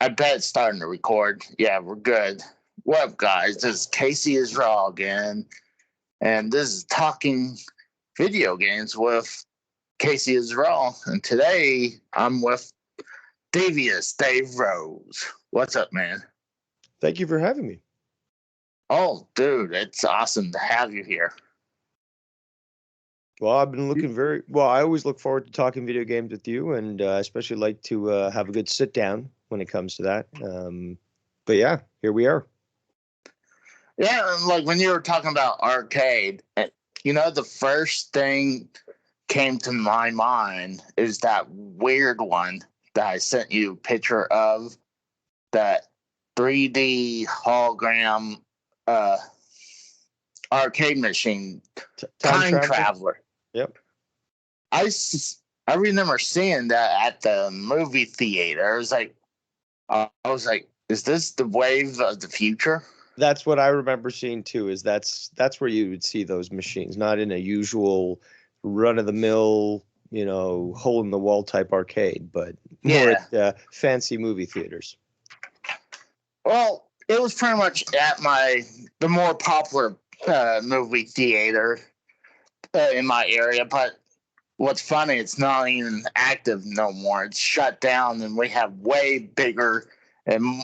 I bet it's starting to record. Yeah, we're good. What up, guys? This is Casey is Raw again, and this is Talking Video Games with Casey is Raw. And today I'm with Devious Dave Rose. What's up, man? Thank you for having me. Oh, dude, it's awesome to have you here. Well, I've been looking I always look forward to talking video games with you, and I especially like to have a good sit down when it comes to that. But yeah, here we are. Yeah, like when you were talking about arcade, the first thing came to my mind is that weird one that I sent you a picture of, that 3D hologram arcade machine, Time Traveler. Yep. I remember seeing that at the movie theater. I was like, is this the wave of the future? That's what I remember seeing too. That's where you would see those machines, not in a usual run of the mill, hole in the wall type arcade, but more at fancy movie theaters. Well, it was pretty much at the more popular movie theater in my area, but what's funny, it's not even active no more. It's shut down, and we have way bigger and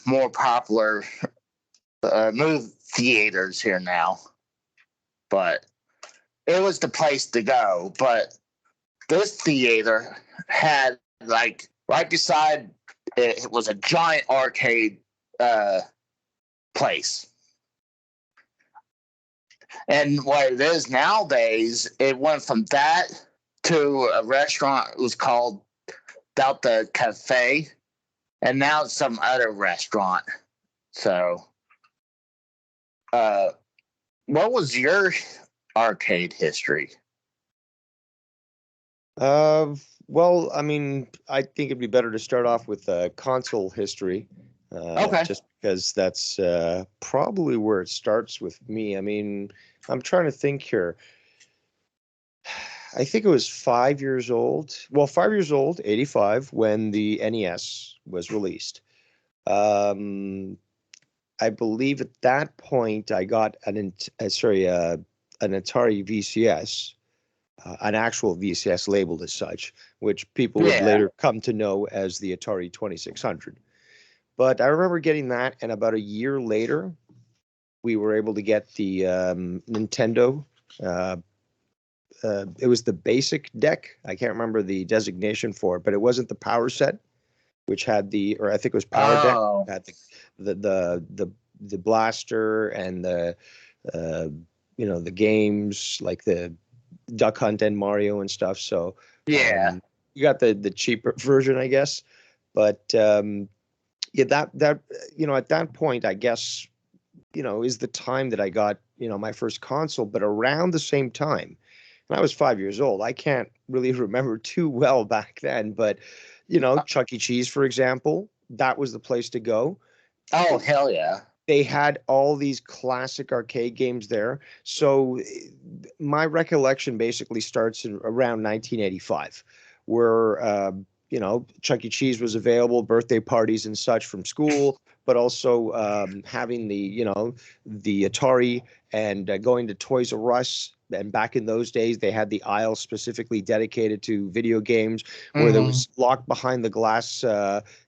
more popular movie theaters here now. But it was the place to go. But this theater had, like, right beside it was a giant arcade place. And what it is nowadays, it went from that to a restaurant. It was called Delta Cafe, and now it's some other restaurant. So, what was your arcade history? Well, I mean, I think it'd be better to start off with console history. Okay. Just because that's probably where it starts with me. I mean, I'm trying to think here. I think it was 5 years old. Well, 5 years old, 85, when the NES was released. I believe at that point I got an Atari VCS, an actual VCS labeled as such, which people would later come to know as the Atari 2600. But I remember getting that, and about a year later, we were able to get the Nintendo. It was the basic deck. I can't remember the designation for it, but it wasn't the power set, which had or I think it was power deck. Had the blaster and the games like the Duck Hunt and Mario and stuff. So you got the cheaper version, I guess. But that at that point, I guess, is the time that I got, my first console, but around the same time, and I was 5 years old. I can't really remember too well back then, but, Chuck E. Cheese, for example, that was the place to go. Oh, hell yeah. They had all these classic arcade games there. So my recollection basically starts in around 1985, where, Chuck E. Cheese was available, birthday parties and such from school, but also having the Atari and going to Toys R Us. And back in those days, they had the aisle specifically dedicated to video games, where there was locked behind the glass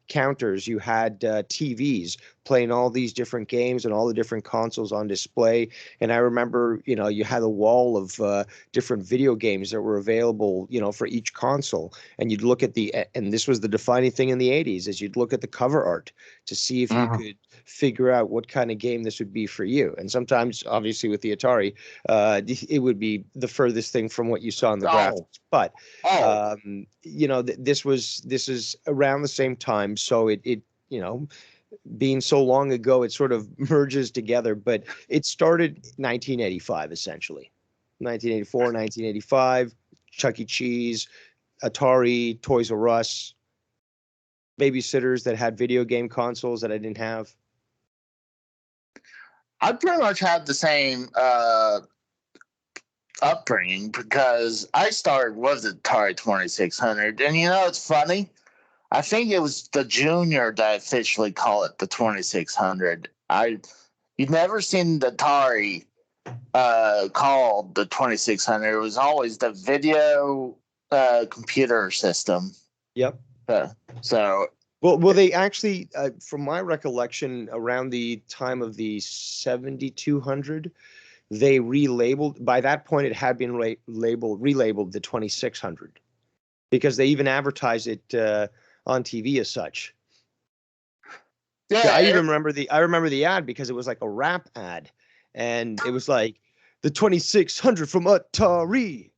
counters. You had TVs playing all these different games and all the different consoles on display. And I remember, you had a wall of different video games that were available, for each console. And you'd look at and this was the defining thing in the 80s, is you'd look at the cover art to see if you could figure out what kind of game this would be for you. And sometimes, obviously, with the Atari, it would be the furthest thing from what you saw in the graphics. But this is around the same time, so it being so long ago, it sort of merges together. But it started 1985, essentially. 1984, 1985, Chuck E. Cheese, Atari, Toys R Us, babysitters that had video game consoles that I didn't have. I pretty much had the same upbringing, because I started with the Atari 2600. And it's funny, I think it was the Junior that officially called it the 2600. You've never seen the Atari called the 2600. It was always the video computer system. Yep. So well, they actually, from my recollection, around the time of the 7200, they relabeled. By that point, it had been relabeled the 2600 because they even advertised it on TV as such. yeah, I even remember the ad because it was like a rap ad, and it was like the 2600 from Atari.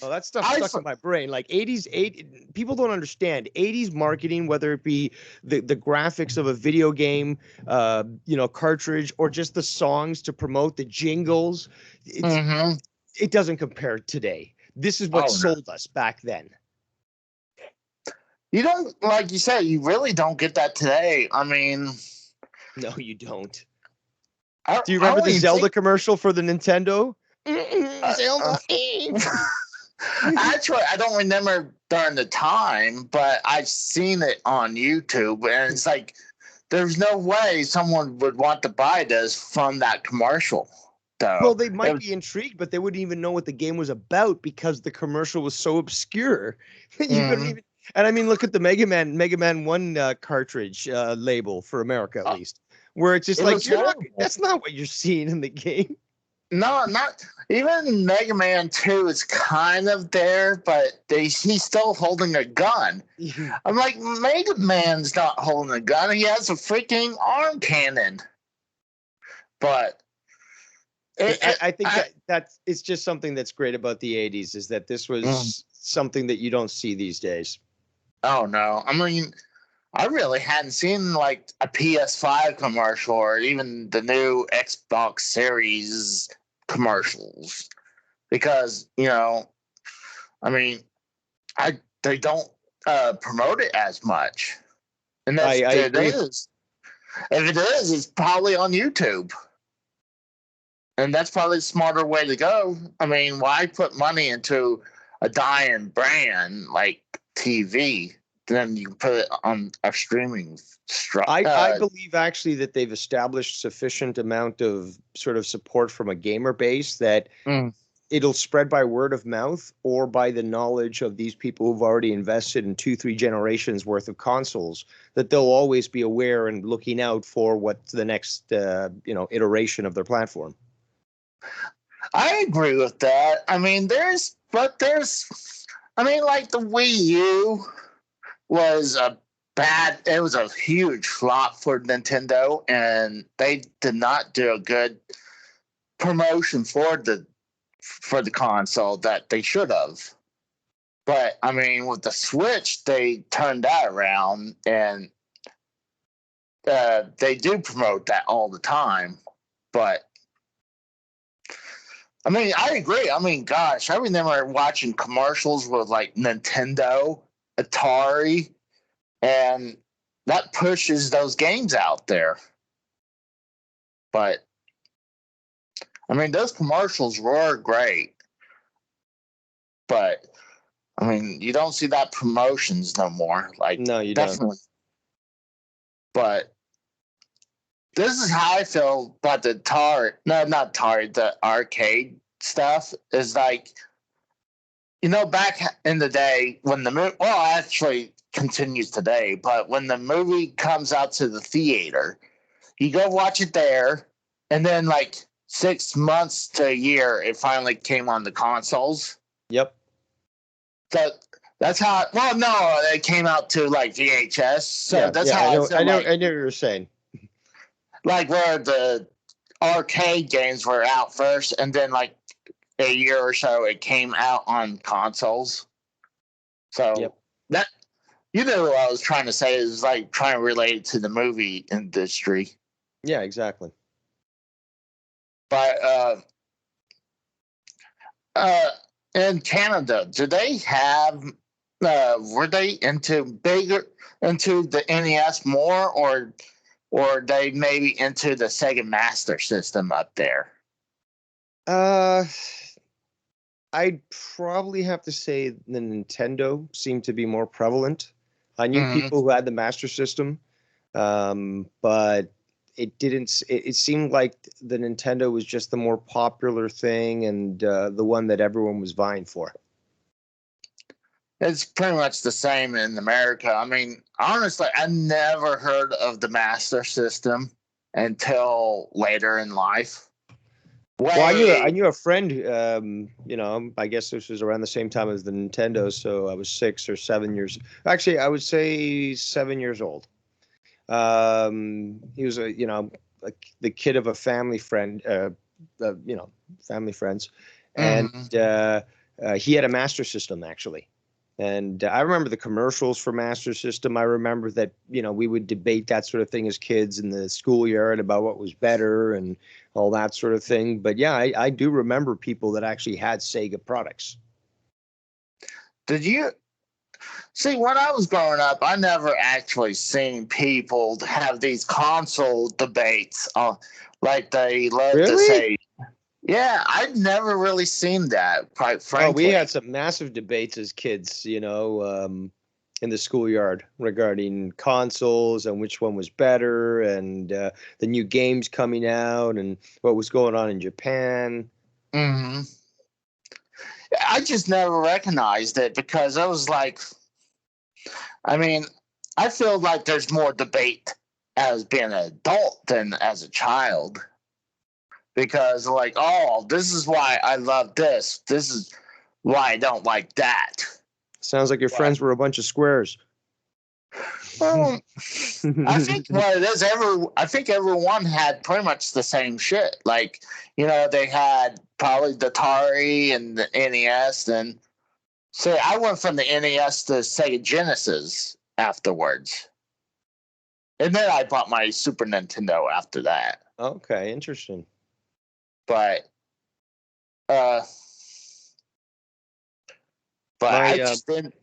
Oh, that stuff stuck in my brain. Like 80s, people don't understand 80s marketing, whether it be the graphics of a video game, cartridge, or just the songs to promote the jingles. It doesn't compare today. This is what sold us back then. You don't, like you said, you really don't get that today. I mean, no, you don't. Do you remember the Zelda commercial for the Nintendo? Zelda. Actually, I don't remember during the time, but I've seen it on YouTube, and it's like there's no way someone would want to buy this from that commercial. So, well, they might be intrigued, but they wouldn't even know what the game was about because the commercial was so obscure. You couldn't even. And I mean, look at the Mega Man 1 cartridge label for America, at least, where it's just like that's not what you're seeing in the game. No, not even Mega Man 2 is kind of there, but he's still holding a gun. I'm like, Mega Man's not holding a gun. He has a freaking arm cannon. But I think that's it's just something that's great about the 80s is that this was something that you don't see these days. Oh, no. I mean, I really hadn't seen like a PS5 commercial or even the new Xbox Series commercials because, I mean, they don't promote it as much. And that's it is. If it is, it's probably on YouTube. And that's probably the smarter way to go. I mean, why put money into a dying brand like TV? Then you put it on a streaming structure. I believe actually that they've established sufficient amount of sort of support from a gamer base that it'll spread by word of mouth or by the knowledge of these people who've already invested in 2-3 generations worth of consoles, that they'll always be aware and looking out for what's the next iteration of their platform. I agree with that. I mean, like the Wii U was it was a huge flop for Nintendo, and they did not do a good promotion for the console that they should have. But I mean, with the Switch, they turned that around, and they do promote that all the time. But I mean, I agree. I mean, gosh, I remember watching commercials with like Nintendo, Atari, and that pushes those games out there. But I mean, those commercials were great. But I mean, you don't see that promotions no more. Like, no, you definitely. Don't. But this is how I feel about the the arcade stuff is like, back in the day when actually continues today, but when the movie comes out to the theater, you go watch it there, and then like 6 months to a year, it finally came on the consoles. Yep. So that's how. It came out to like VHS. So that's how I know what you were saying. Like where the arcade games were out first, and then like a year or so, it came out on consoles. So that what I was trying to say is like trying to relate it to the movie industry. Yeah, exactly. But in Canada, do they have? Were they into the NES more, or they maybe into the Sega Master System up there? I'd probably have to say the Nintendo seemed to be more prevalent. I knew Hmm. people who had the Master System, but it didn't. It seemed like the Nintendo was just the more popular thing and the one that everyone was vying for. It's pretty much the same in America. I mean, honestly, I never heard of the Master System until later in life. Well, I Way. knew a friend. I guess this was around the same time as the Nintendo, so I was 6 or 7 years. Actually, I would say 7 years old. He was the kid of a family friend, family friends, and Mhm. he had a Master System actually. And I remember the commercials for Master System. I remember that, we would debate that sort of thing as kids in the schoolyard about what was better and all that sort of thing. But yeah, I do remember people that actually had Sega products. Did you see when I was growing up? I never actually seen people have these console debates. Like they love to Really? say, yeah, I'd never really seen that, quite Oh, we frankly. had some massive debates as kids, in the schoolyard regarding consoles and which one was better and the new games coming out and what was going on in Japan. Hmm. I just never recognized it because I was like, I mean, I feel like there's more debate as being an adult than as a child because, like, oh, this is why I love this. This is why I don't like that. Sounds like your But friends were a bunch of squares. well, I think what it is, I think everyone had pretty much the same shit. Like, they had probably the Atari and the NES, and so I went from the NES to Sega Genesis afterwards. And then I bought my Super Nintendo after that. Okay, interesting. But uh I My just didn't.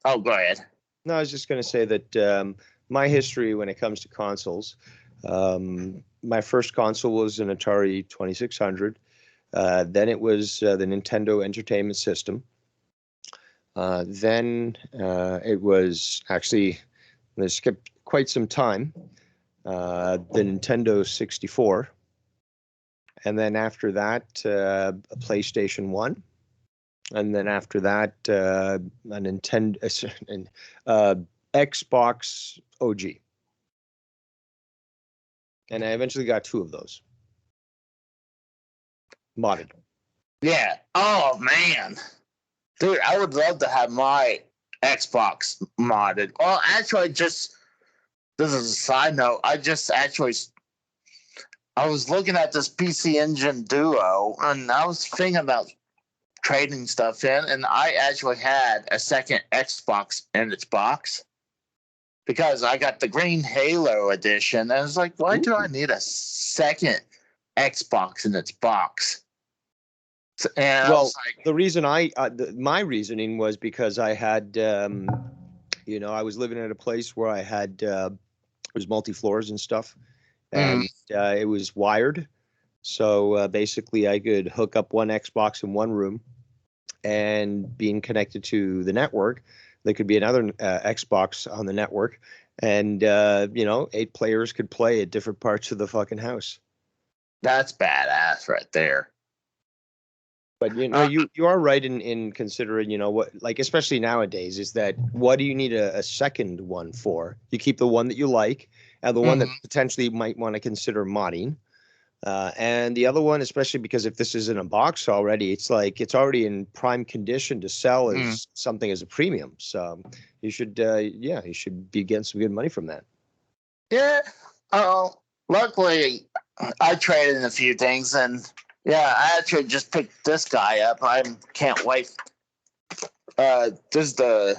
Oh, go ahead. No, I was just going to say that my history when it comes to consoles, my first console was an Atari 2600. Then it was the Nintendo Entertainment System. Then it was actually, I skipped quite some time, the Nintendo 64. And then after that, a PlayStation 1. And then after that, a Nintendo, uh, Xbox OG. And I eventually got two of those modded. Yeah. Oh man, dude, I would love to have my Xbox modded. Well, actually, just this is a side note. I was looking at this PC Engine Duo, and I was thinking about trading stuff in, and I actually had a second Xbox in its box because I got the Green Halo edition. And I was like, why do I Ooh. need a second Xbox in its box? And I was Well, like, the reason my reasoning was because I had, I was living at a place where I had, it was multi floors and stuff, mm, and it was wired. So basically, I could hook up one Xbox in one room, and being connected to the network, there could be another Xbox on the network, and 8 players could play at different parts of the fucking house. that's badass right there. But Uh, you are right in considering, what, like, especially nowadays, is that what do you need a second one for? You keep the one that you like and the one that mhm, potentially you might want to consider modding. And the other one, especially because if this is in a box already, it's like it's already in prime condition to sell mm. as something as a premium. So you should be getting some good money from that. Yeah. Oh, luckily, I traded in a few things, and yeah, I actually just picked this guy up. I can't wait. This is the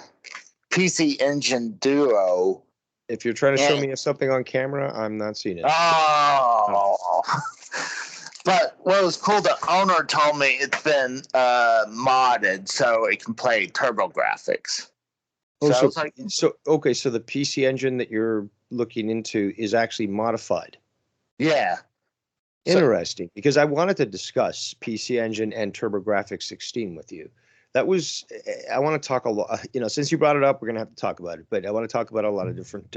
PC Engine Duo. If you're trying to show And me something on camera, I'm not seeing it. Oh, oh, but what was cool, the owner told me it's been modded so it can play Turbo Graphics. oh, So I so was like, so okay, so the PC engine that you're looking into is actually modified. yeah, Interesting, because I wanted to discuss PC Engine and TurboGrafx-16 with you. That was, I want to talk a lot, since you brought it up, we're going to have to talk about it, but I want to talk about a lot of different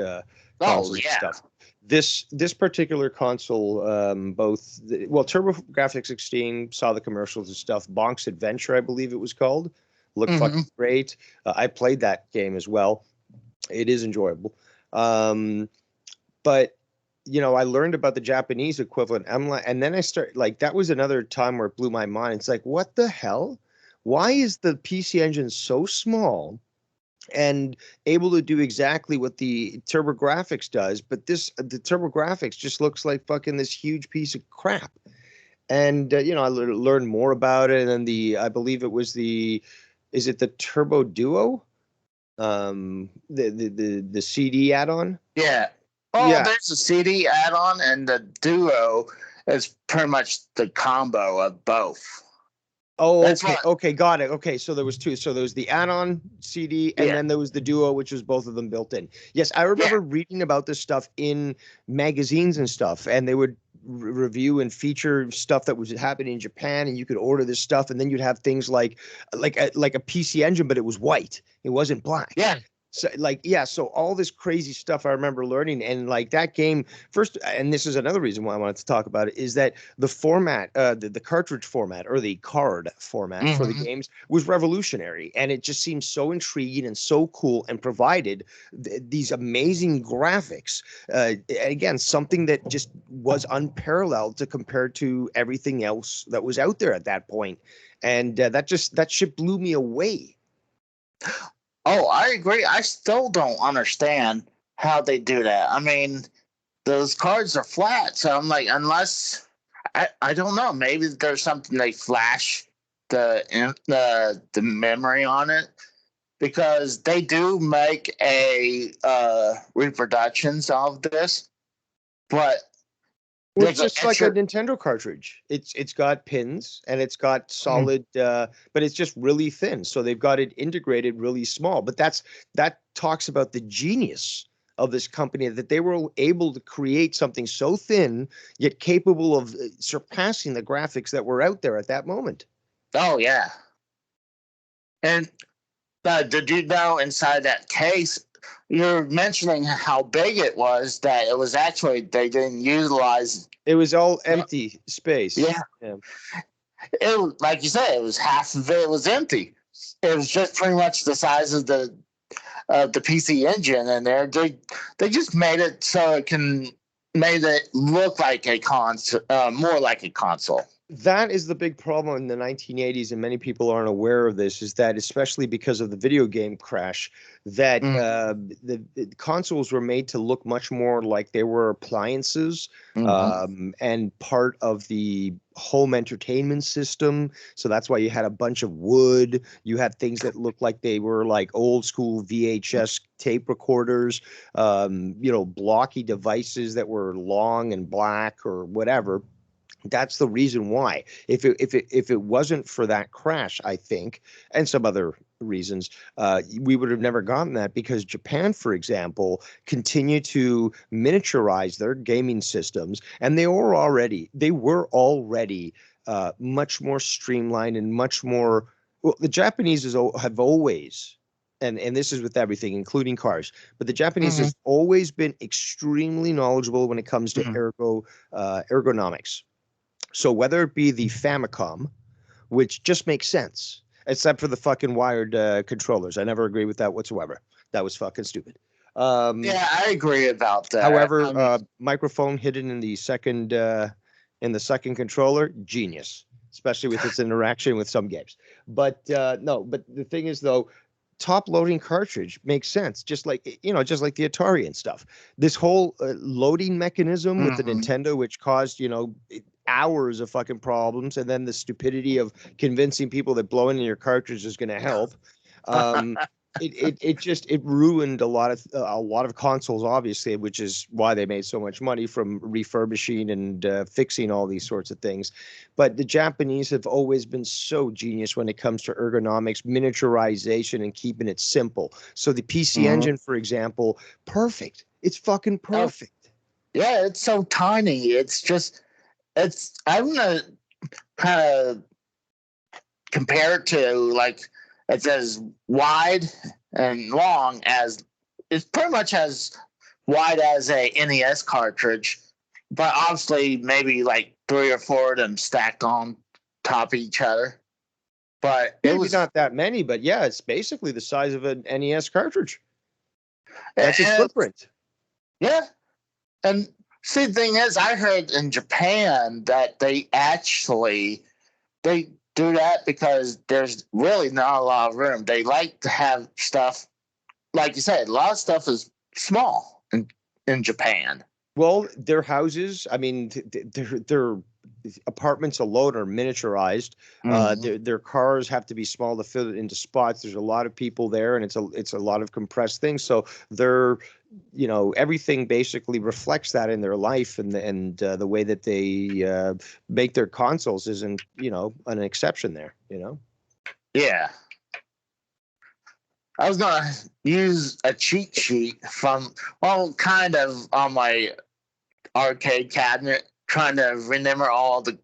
consoles and stuff. This particular console, TurboGrafx-16, saw the commercials and stuff. Bonk's Adventure, I believe it was called, looked fucking great. I played that game as well. It is enjoyable. But I learned about the Japanese equivalent. And then that was another time where it blew my mind. It's like, what the hell? Why is the PC Engine so small and able to do exactly what the TurboGrafx does? But the TurboGrafx just looks like fucking this huge piece of crap. And, I learned more about it. And then I believe it was is it the Turbo Duo? The CD add-on? Yeah. Oh, there's a CD add-on, and the Duo is pretty much the combo of both. Oh, okay, got it. Okay, so there was two. So there was the add-on CD, and then there was the Duo, which was both of them built in. Yes, I remember reading about this stuff in magazines and stuff, and they would review and feature stuff that was happening in Japan, and you could order this stuff, and then you'd have things like a PC Engine, but it was white. It wasn't black. Yeah. So so all this crazy stuff I remember learning, and like that game first, and this is another reason why I wanted to talk about it, is that the format, the cartridge format or the card format for the games was revolutionary, and it just seemed so intriguing and so cool, and provided these amazing graphics. Again, something that just was unparalleled to compared to everything else that was out there at that point, and that shit blew me away. Oh, I agree. I still don't understand how they do that. I mean, those cards are flat, so I'm like, unless I don't know, maybe there's something they flash the memory on it, because they do make reproductions of this, but it's just like a Nintendo cartridge. It's got pins and it's got solid, but it's just really thin. So they've got it integrated really small. But that talks about the genius of this company, that they were able to create something so thin yet capable of surpassing the graphics that were out there at that moment. Oh yeah. And did you know inside that case? You're mentioning how big it was, that it was actually, they didn't utilize. It was all empty space. Yeah. It was, like you said, it was half of it was empty. It was just pretty much the size of the PC Engine in there. They just made it so made it look like a console, more like a console. That is the big problem in the 1980s, and many people aren't aware of this, is that especially because of the video game crash, that the consoles were made to look much more like they were appliances and part of the home entertainment system. So that's why you had a bunch of wood. You had things that looked like they were like old school VHS tape recorders, blocky devices that were long and black or whatever. That's the reason why. If it wasn't for that crash, I think, and some other reasons, we would have never gotten that, because Japan, for example, continued to miniaturize their gaming systems, and they were already much more streamlined and much more. Well, the Japanese have always. And this is with everything, including cars. But the Japanese has always been extremely knowledgeable when it comes to ergonomics. So whether it be the Famicom, which just makes sense, except for the fucking wired controllers. I never agree with that whatsoever. That was fucking stupid. Yeah, I agree about that. However, microphone hidden in the second controller, genius, especially with its interaction with some games. But but the thing is, though, top loading cartridge makes sense, just like the Atari and stuff. This whole loading mechanism with the Nintendo, which caused hours of fucking problems, and then the stupidity of convincing people that blowing in your cartridge is going to help. It ruined a lot of consoles, obviously, which is why they made so much money from refurbishing and fixing all these sorts of things. But the Japanese have always been so genius when it comes to ergonomics, miniaturization, and keeping it simple. So the PC Engine, for example, perfect. It's fucking perfect. Yeah, it's so tiny. It's just I'm gonna kind of compare it to like it's as wide and long as it's pretty much as wide as a NES cartridge, but obviously maybe like 3 or 4 of them stacked on top of each other. But it Maybe was not that many, but yeah, it's basically the size of an NES cartridge. and That's its footprint. yeah. And see, the thing is, I heard in Japan that they do that because there's really not a lot of room. They like to have stuff, like you said, a lot of stuff is small in Japan. Well, their houses, I mean, their apartments alone are miniaturized. Their cars have to be small to fit into spots. There's a lot of people there, and it's a lot of compressed things. So they're, everything basically reflects that in their life, and the way that they make their consoles isn't, an exception there. Yeah. I was gonna use a cheat sheet from, well, kind of on my arcade cabinet, trying to remember all the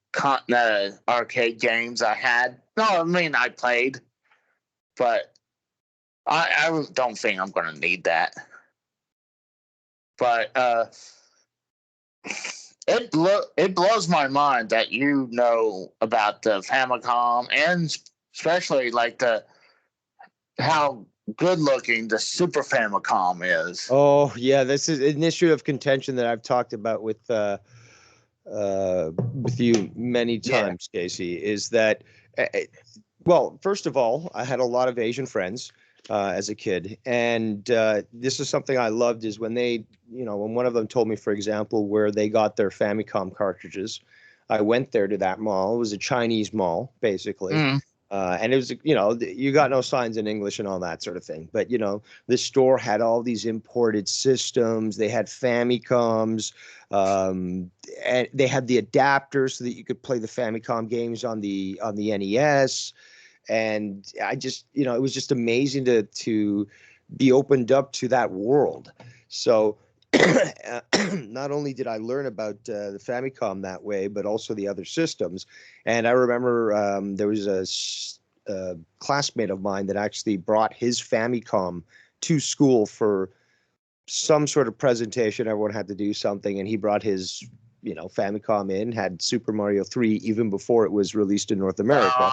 arcade games I had. No, I mean I played, but I don't think I'm gonna need that. But it blows my mind that you know about the Famicom, and especially like how good looking the Super Famicom is. Oh yeah, this is an issue of contention that I've talked about with you many times, Casey. Is that well, first of all, I had a lot of Asian friends as a kid, and this is something I loved. Is when when one of them told me, for example, where they got their Famicom cartridges. I went there to that mall. It was a Chinese mall, basically. And it was, you got no signs in English and all that sort of thing. But, the store had all these imported systems. They had Famicoms, and they had the adapters so that you could play the Famicom games on the NES. And I just, it was just amazing to be opened up to that world. So not only did I learn about the Famicom that way, but also the other systems. And I remember there was a classmate of mine that actually brought his Famicom to school for some sort of presentation. Everyone had to do something, and he brought his, Famicom in, had Super Mario 3 even before it was released in North America.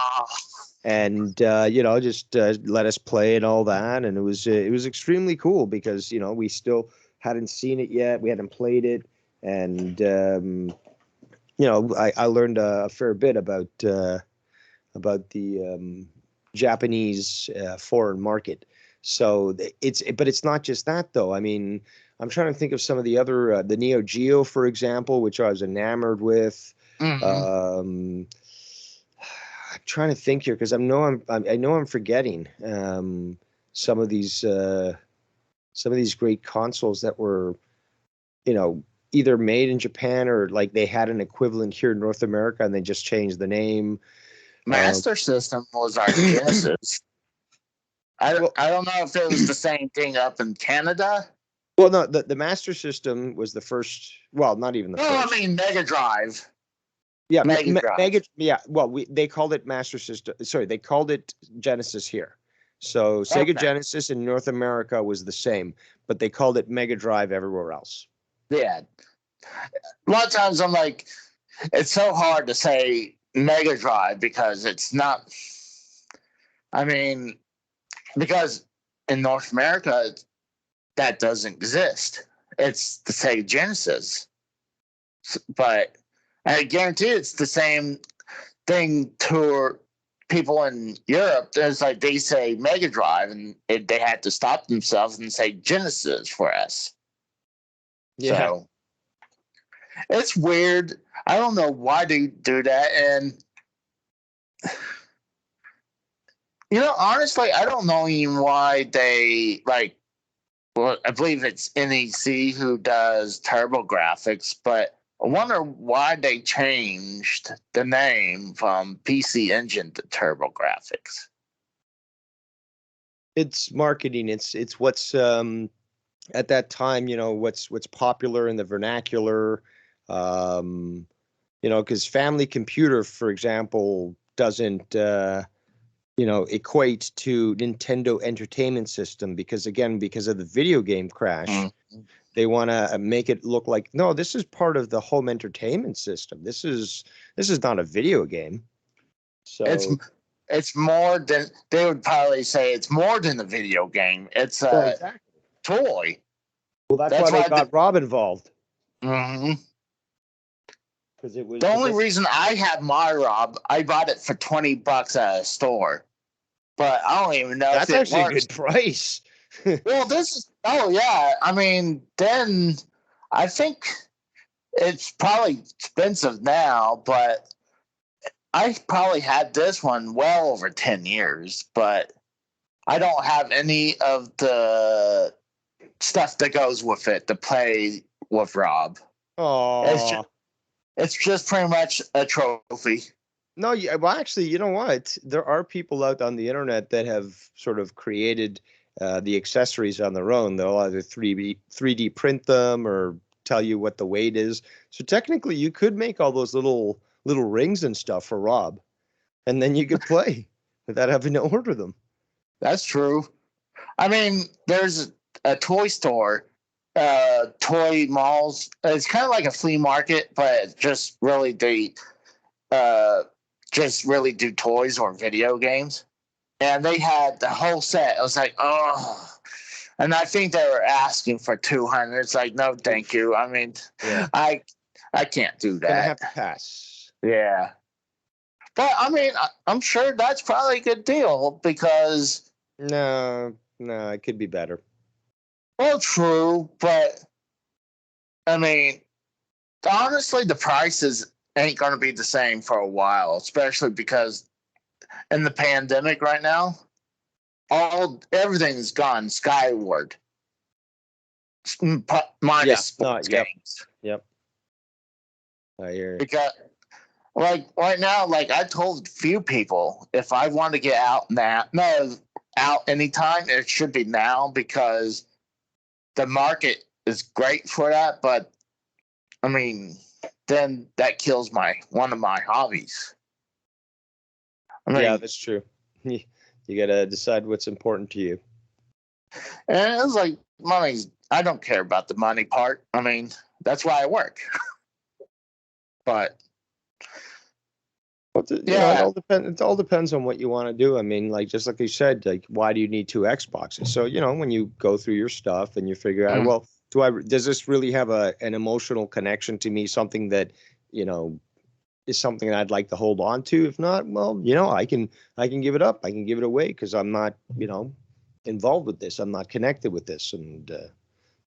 And just let us play and all that, and it was extremely cool because we still hadn't seen it yet, we hadn't played it, and I learned a fair bit about the Japanese foreign market. So it's not just that though. I mean, I'm trying to think of some of the other the Neo Geo, for example, which I was enamored with. I'm trying to think here because I know I'm forgetting some of these great consoles that were, either made in Japan or like they had an equivalent here in North America and they just changed the name. Master System was our Genesis. I don't know if it was the same thing up in Canada. Well, no, the Master System was the first. Well, not even the first. I mean Mega Drive. Yeah, Mega Drive. Yeah, well, they called it Master System. Sorry, they called it Genesis here. So Sega Genesis in North America was the same, but they called it Mega Drive everywhere else. Yeah. A lot of times I'm like, it's so hard to say Mega Drive because it's not. I mean, because in North America, that doesn't exist. It's the Sega Genesis. But I guarantee it's the same thing to people in Europe. There's like they say Mega Drive, and they had to stop themselves and say Genesis for us. Yeah. So it's weird. I don't know why they do that. And, honestly, I don't know even why they, well, I believe it's NEC who does TurboGrafx, but I wonder why they changed the name from PC Engine to TurboGrafx. It's marketing. It's what's at that time, what's popular in the vernacular. because Family Computer, for example, doesn't equate to Nintendo Entertainment System because of the video game crash. They want to make it look like, no, this is part of the home entertainment system. This is not a video game. So it's more than, they would probably say it's more than a video game. It's a toy. Well, that's why they got Rob involved. Mm-hmm. Because it was the only reason I have my Rob, I bought it for $20 at a store, but I don't even know that's if it actually works. A good price. Well, I mean, then I think it's probably expensive now, but I probably had this one well over 10 years, but I don't have any of the stuff that goes with it to play with Rob. Oh, it's just pretty much a trophy. No, well, actually, you know what? There are people out on the internet that have sort of created the accessories on their own. They'll either 3D print them or tell you what the weight is. So technically, you could make all those little rings and stuff for Rob, and then you could play without having to order them. That's true. I mean, there's a toy store, toy malls. It's kind of like a flea market, but just really really do toys or video games. And they had the whole set. I was like, oh. And I think they were asking for $200. It's like, no, thank you. I mean, yeah. I can't do that. Gonna have to pass. Yeah. But I mean, I'm sure that's probably a good deal because no, it could be better. Well, true, but I mean, honestly, the prices ain't going to be the same for a while, especially because in the pandemic right now, everything's gone skyward. Minus sports games. Yep. I hear you. Because, like right now, like I told a few people, if I want to get out out anytime, it should be now because the market is great for that. But I mean, then that kills one of my hobbies. I mean, yeah, that's true. You got to decide what's important to you. And it's like I don't care about the money part. I mean, that's why I work. But it all depends on what you want to do. I mean, like just like you said, like why do you need 2 Xboxes? So when you go through your stuff and you figure out, well, does this really have an emotional connection to me? Something that is something that I'd like to hold on to. If not, well, I can give it up. I can give it away because I'm not involved with this. I'm not connected with this, and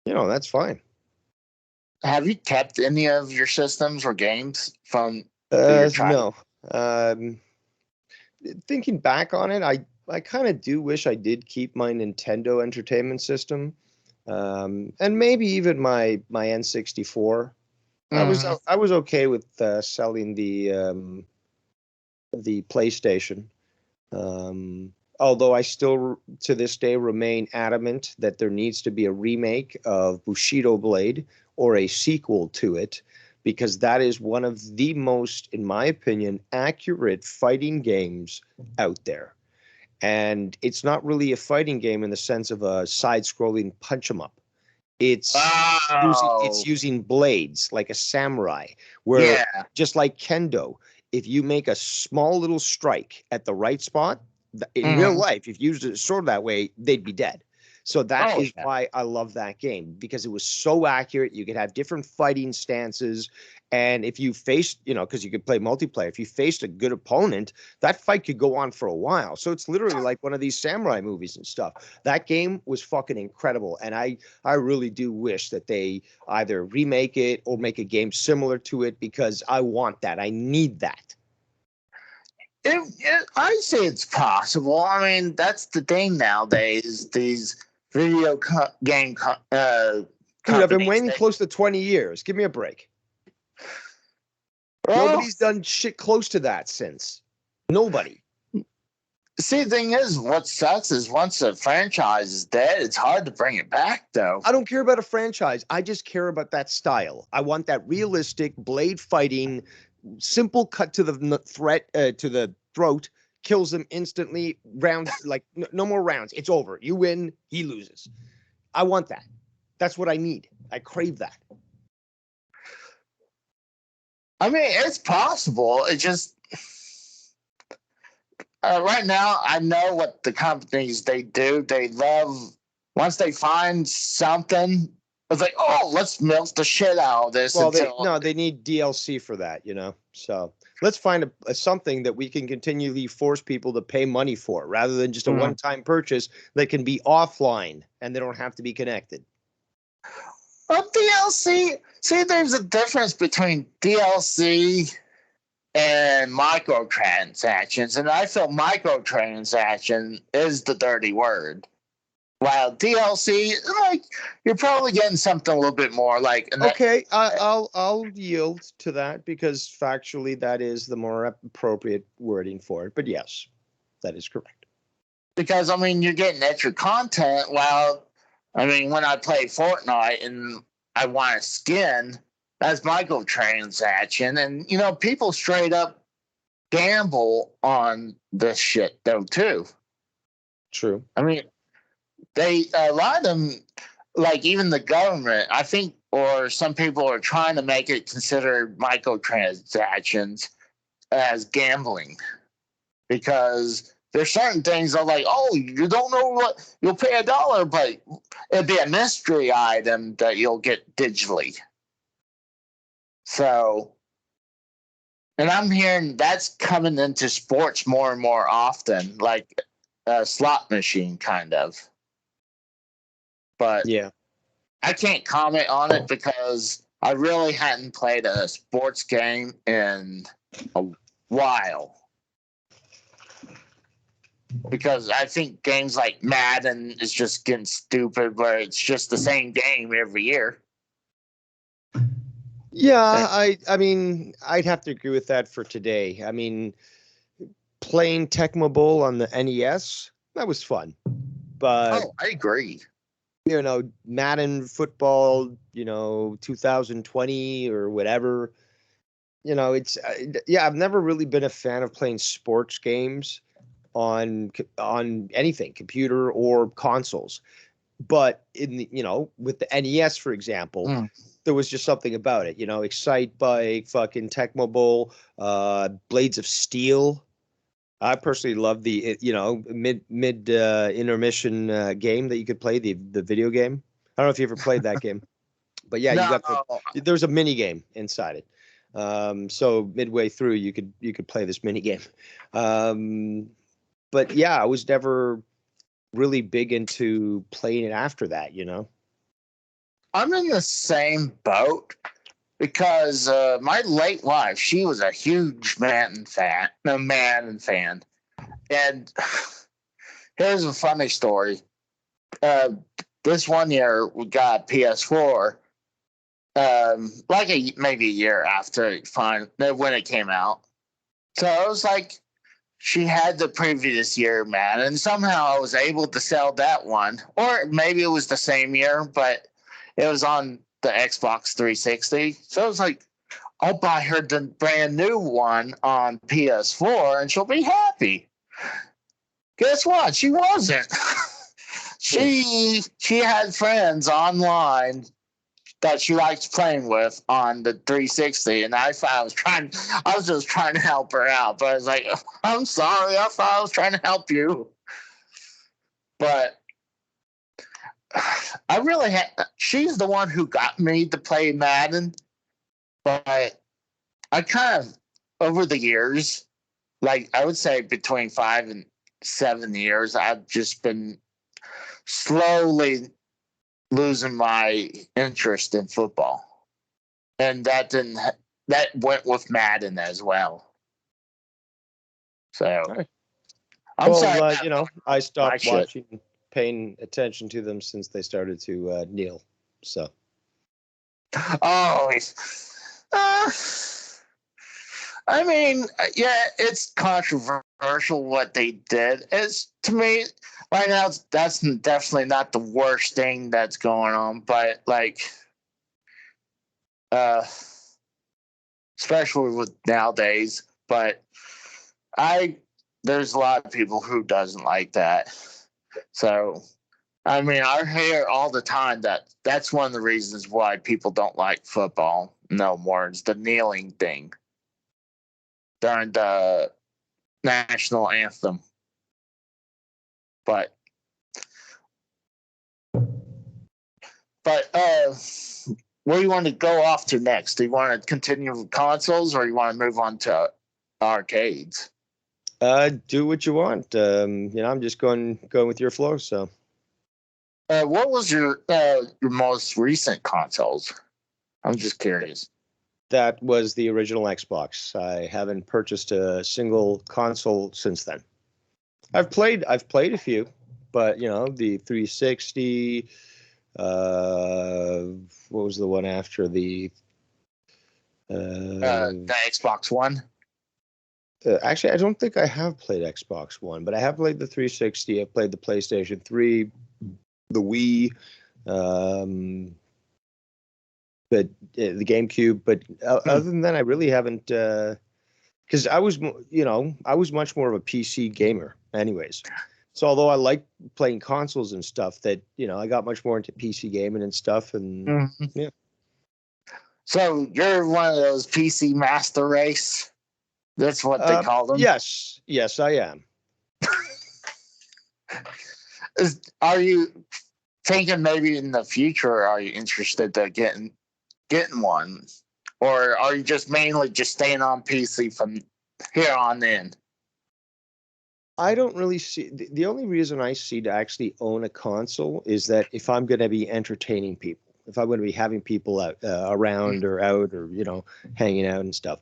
that's fine. Have you kept any of your systems or games from your childhood? No. Thinking back on it, I kind of do wish I did keep my Nintendo Entertainment System, and maybe even my N64. Mm-hmm. I was okay with selling the PlayStation, although I still to this day remain adamant that there needs to be a remake of Bushido Blade or a sequel to it, because that is one of the most, in my opinion, accurate fighting games out there. And it's not really a fighting game in the sense of a side-scrolling punch 'em up. It's using blades like a samurai, where just like kendo, if you make a small little strike at the right spot, in real life, if you used a sword that way, they'd be dead. So that is why I love that game, because it was so accurate. You could have different fighting stances. And if you faced, because you could play multiplayer, if you faced a good opponent, that fight could go on for a while. So it's literally like one of these samurai movies and stuff. That game was fucking incredible. And I really do wish that they either remake it or make a game similar to it, because I want that. I need that. I say it's possible. I mean, that's the thing nowadays. These video game Dude, I've been waiting close to 20 years. Give me a break. Well, nobody's done shit close to that since. Nobody. See, the thing is, what sucks is once a franchise is dead, it's hard to bring it back, though. I don't care about a franchise. I just care about that style. I want that realistic blade fighting, simple cut to the to the throat kills him instantly. Round, like no more rounds. It's over. You win. He loses. I want that. That's what I need. I crave that. I mean, it's possible. It just right now, I know what the companies they do. They love once they find something. It's like, oh, let's milk the shit out of this. Well, they need DLC for that, you know. So let's find a something that we can continually force people to pay money for, rather than just a one-time purchase that can be offline and they don't have to be connected. Well, DLC. See, there's a difference between DLC and microtransactions, and I feel microtransaction is the dirty word. While DLC, like you're probably getting something a little bit more like. Okay, I'll yield to that because factually that is the more appropriate wording for it. But yes, that is correct. Because I mean, you're getting extra content. While I mean, when I play Fortnite and I want a skin, that's microtransaction, and you know, people straight up gamble on this shit though too. True. I mean, a lot of them, like even the government, I think, or some people are trying to make it considered microtransactions as gambling, because there's certain things that are like, oh, you don't know what you'll pay $1, but it'd be a mystery item that you'll get digitally. So, and I'm hearing that's coming into sports more and more often, like a slot machine kind of. But yeah, I can't comment on it because I really hadn't played a sports game in a while. Because I think games like Madden is just getting stupid, where it's just the same game every year. Yeah, I mean, I'd have to agree with that for today. I mean, playing Tecmo Bowl on the NES, that was fun. But I agree. You know, Madden football, you know, 2020 or whatever, you know, it's I've never really been a fan of playing sports games on anything, computer or consoles. But in the, you know, with the NES, for example, there was just something about it, you know, Excite Bike, fucking Tecmo Bowl, Blades of Steel. I personally love the, you know, mid intermission game that you could play, the video game. I don't know if you ever played that game, but yeah, you got there's a mini game inside it. So midway through, you could play this mini game. But yeah, I was never really big into playing it after that, you know. I'm in the same boat because my late wife, she was a huge Madden fan. And here's a funny story. This one year we got PS4, like maybe a year after when it came out. So it was like she had the previous year, man, and somehow I was able to sell that one, or maybe it was the same year, but it was on the Xbox 360. So it was like, I'll buy her the brand new one on PS4 and she'll be happy. Guess what? She wasn't. She had friends online that she likes playing with on the 360, and I thought I was just trying to help her out, but I was like, I'm sorry, I thought I was trying to help you. But I really she's the one who got me to play Madden, but I kind of, over the years, like I would say between 5 and 7 years, I've just been slowly losing my interest in football. And that went with Madden as well. So right. I'm sorry. You know, I stopped watching, paying attention to them since they started to kneel. So. Oh, I mean, yeah, it's controversial what they did. It's, to me, right now, that's definitely not the worst thing that's going on. But like, especially with nowadays. But there's a lot of people who doesn't like that. So, I mean, I hear all the time that that's one of the reasons why people don't like football no more. Is the kneeling thing during the national anthem. But where do you want to go off to next? Do you want to continue with consoles, or you want to move on to arcades? Do what you want. I'm just going with your flow. So, What was your most recent consoles? I'm just curious. that was the original Xbox. I haven't purchased a single console since then. I've played a few, but the 360. What was the one after the? The Xbox One. Actually, I don't think I have played Xbox One, but I have played the 360. I've played the PlayStation 3, the Wii, but the GameCube. But other than that, I really haven't. Because I was much more of a PC gamer, anyways. So although I like playing consoles and stuff, that I got much more into PC gaming and stuff, and yeah. So you're one of those PC master race. That's what they call them. Yes, I am. Are you thinking maybe in the future? Are you interested in getting one, or are you just mainly just staying on PC from here on in? I don't really see the only reason I see to actually own a console is that if I'm going to be entertaining people, if I'm going to be having people out around or out or hanging out and stuff.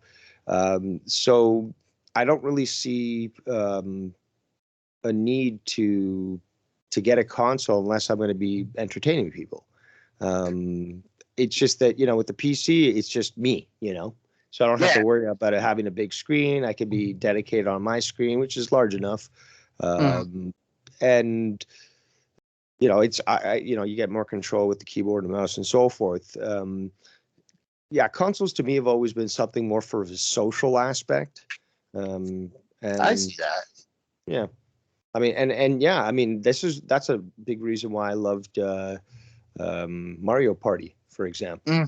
So I don't really see a need to get a console unless I'm going to be entertaining people. It's just that with the PC, it's just me, so I don't have to worry about it having a big screen. I can be dedicated on my screen, which is large enough, and it's you get more control with the keyboard and mouse and so forth. Consoles to me have always been something more for the social aspect. And I see that. Yeah, I mean, and that's a big reason why I loved Mario Party, for example,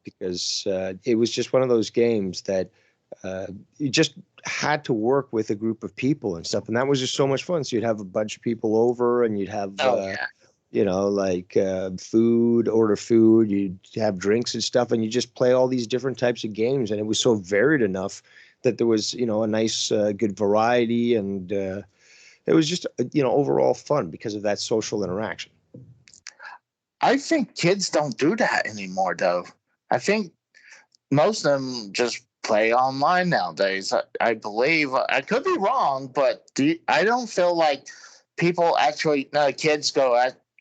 because it was just one of those games that you just had to work with a group of people and stuff, and that was just so much fun. So you'd have a bunch of people over, and you'd have order food, you'd have drinks and stuff, and you just play all these different types of games, and it was so varied enough that there was a nice good variety, and it was just overall fun because of that social interaction. I think kids don't do that anymore, though. I think most of them just play online nowadays. I believe, I could be wrong, but I don't feel like people actually, kids go,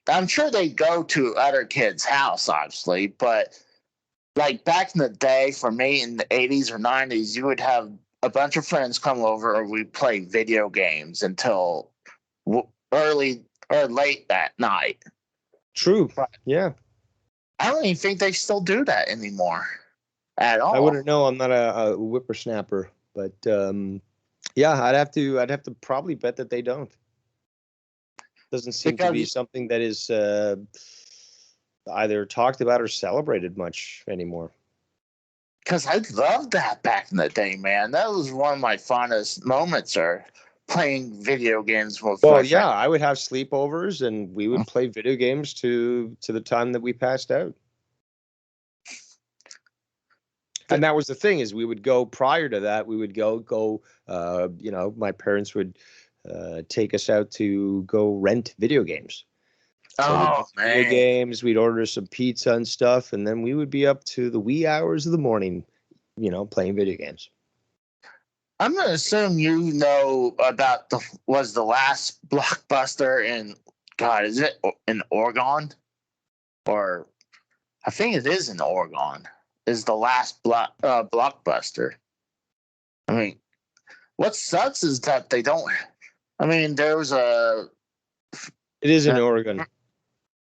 I'm sure they go to other kids' house, obviously, but like back in the day, for me in the 80s or 90s, you would have a bunch of friends come over, or we'd play video games until early or late that night. True. Yeah. I don't even think they still do that anymore at all. I wouldn't know. I'm not a whippersnapper, but I'd have to probably bet that they don't. Doesn't seem to be something that is either talked about or celebrated much anymore. Because I loved that back in the day, man. That was one of my fondest moments, playing video games with my friends. I would have sleepovers, and we would play video games to the time that we passed out. And that was the thing, is we would go prior to that. We would go. My parents would take us out to go rent video games. Man! Video games. We'd order some pizza and stuff, and then we would be up to the wee hours of the morning, playing video games. I'm gonna assume you know about the last blockbuster in is it in Oregon? Or I think it is in Oregon. Is the last blockbuster. I mean, what sucks is that they don't. I mean, there was a. It is in Oregon.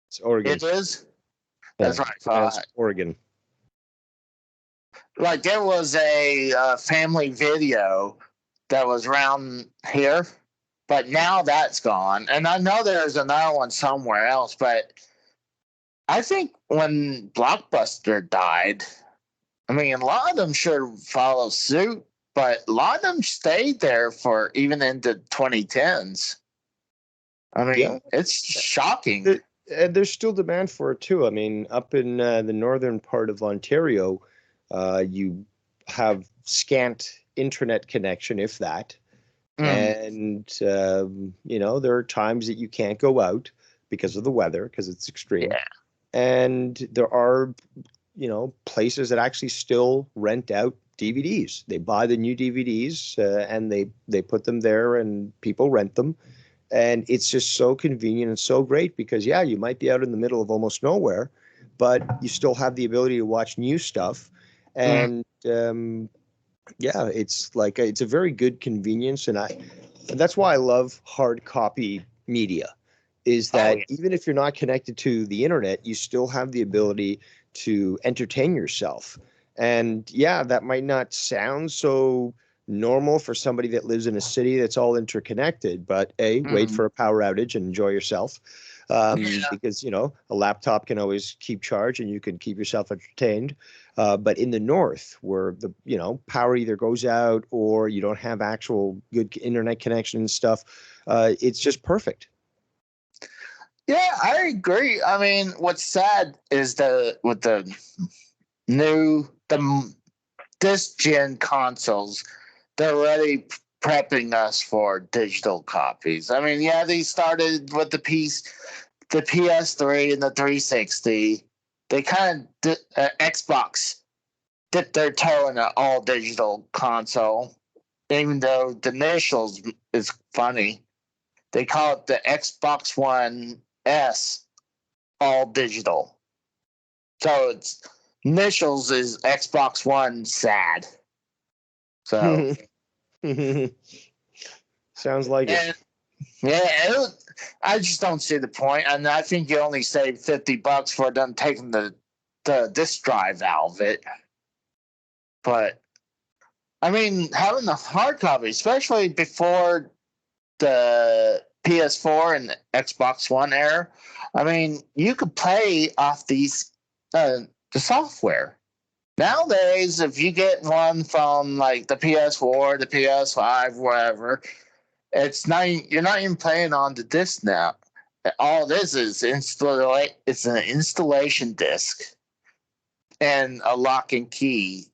It's Oregon. It is. That's right. Oregon. like there was a family video that was around here, but now that's gone. And I know there's another one somewhere else, but I think when Blockbuster died, I mean, a lot of them should follow suit, but a lot of them stayed there for even into 2010s. I mean, Yeah. it's shocking. And there's still demand for it too. I mean, up in the northern part of Ontario, you have scant internet connection, if that. And there are times that you can't go out because of the weather, because it's extreme. Yeah. And there are, places that actually still rent out DVDs. They buy the new DVDs and they put them there, and people rent them. And it's just so convenient and so great because, yeah, you might be out in the middle of almost nowhere, but you still have the ability to watch new stuff. And yeah, it's like it's a very good convenience. And that's why I love hard copy media, is that even if you're not connected to the internet, you still have the ability to entertain yourself. And yeah, that might not sound so normal for somebody that lives in a city that's all interconnected, but wait for a power outage and enjoy yourself. Because a laptop can always keep charge and you can keep yourself entertained. But in the north, where the power either goes out or you don't have actual good internet connection and stuff, it's just perfect. Yeah, I agree. I mean, what's sad is with the this gen consoles, they're already prepping us for digital copies. I mean, yeah, they started with the PS3 and the 360. They kind of Xbox dipped their toe in an all digital console, even though the initials is funny. They call it the Xbox One S all digital. So its initials is Xbox One sad. So sounds like it. Yeah, I just don't see the point, and I think you only save $50 for them taking the disk drive out of it. But I mean, having the hard copy, especially before the PS4 and the Xbox One era, I mean, you could play off these the software. Nowadays, if you get one from like the PS4, the PS5, whatever, you're not even playing on the disc now. All this is it's an installation disc and a lock and key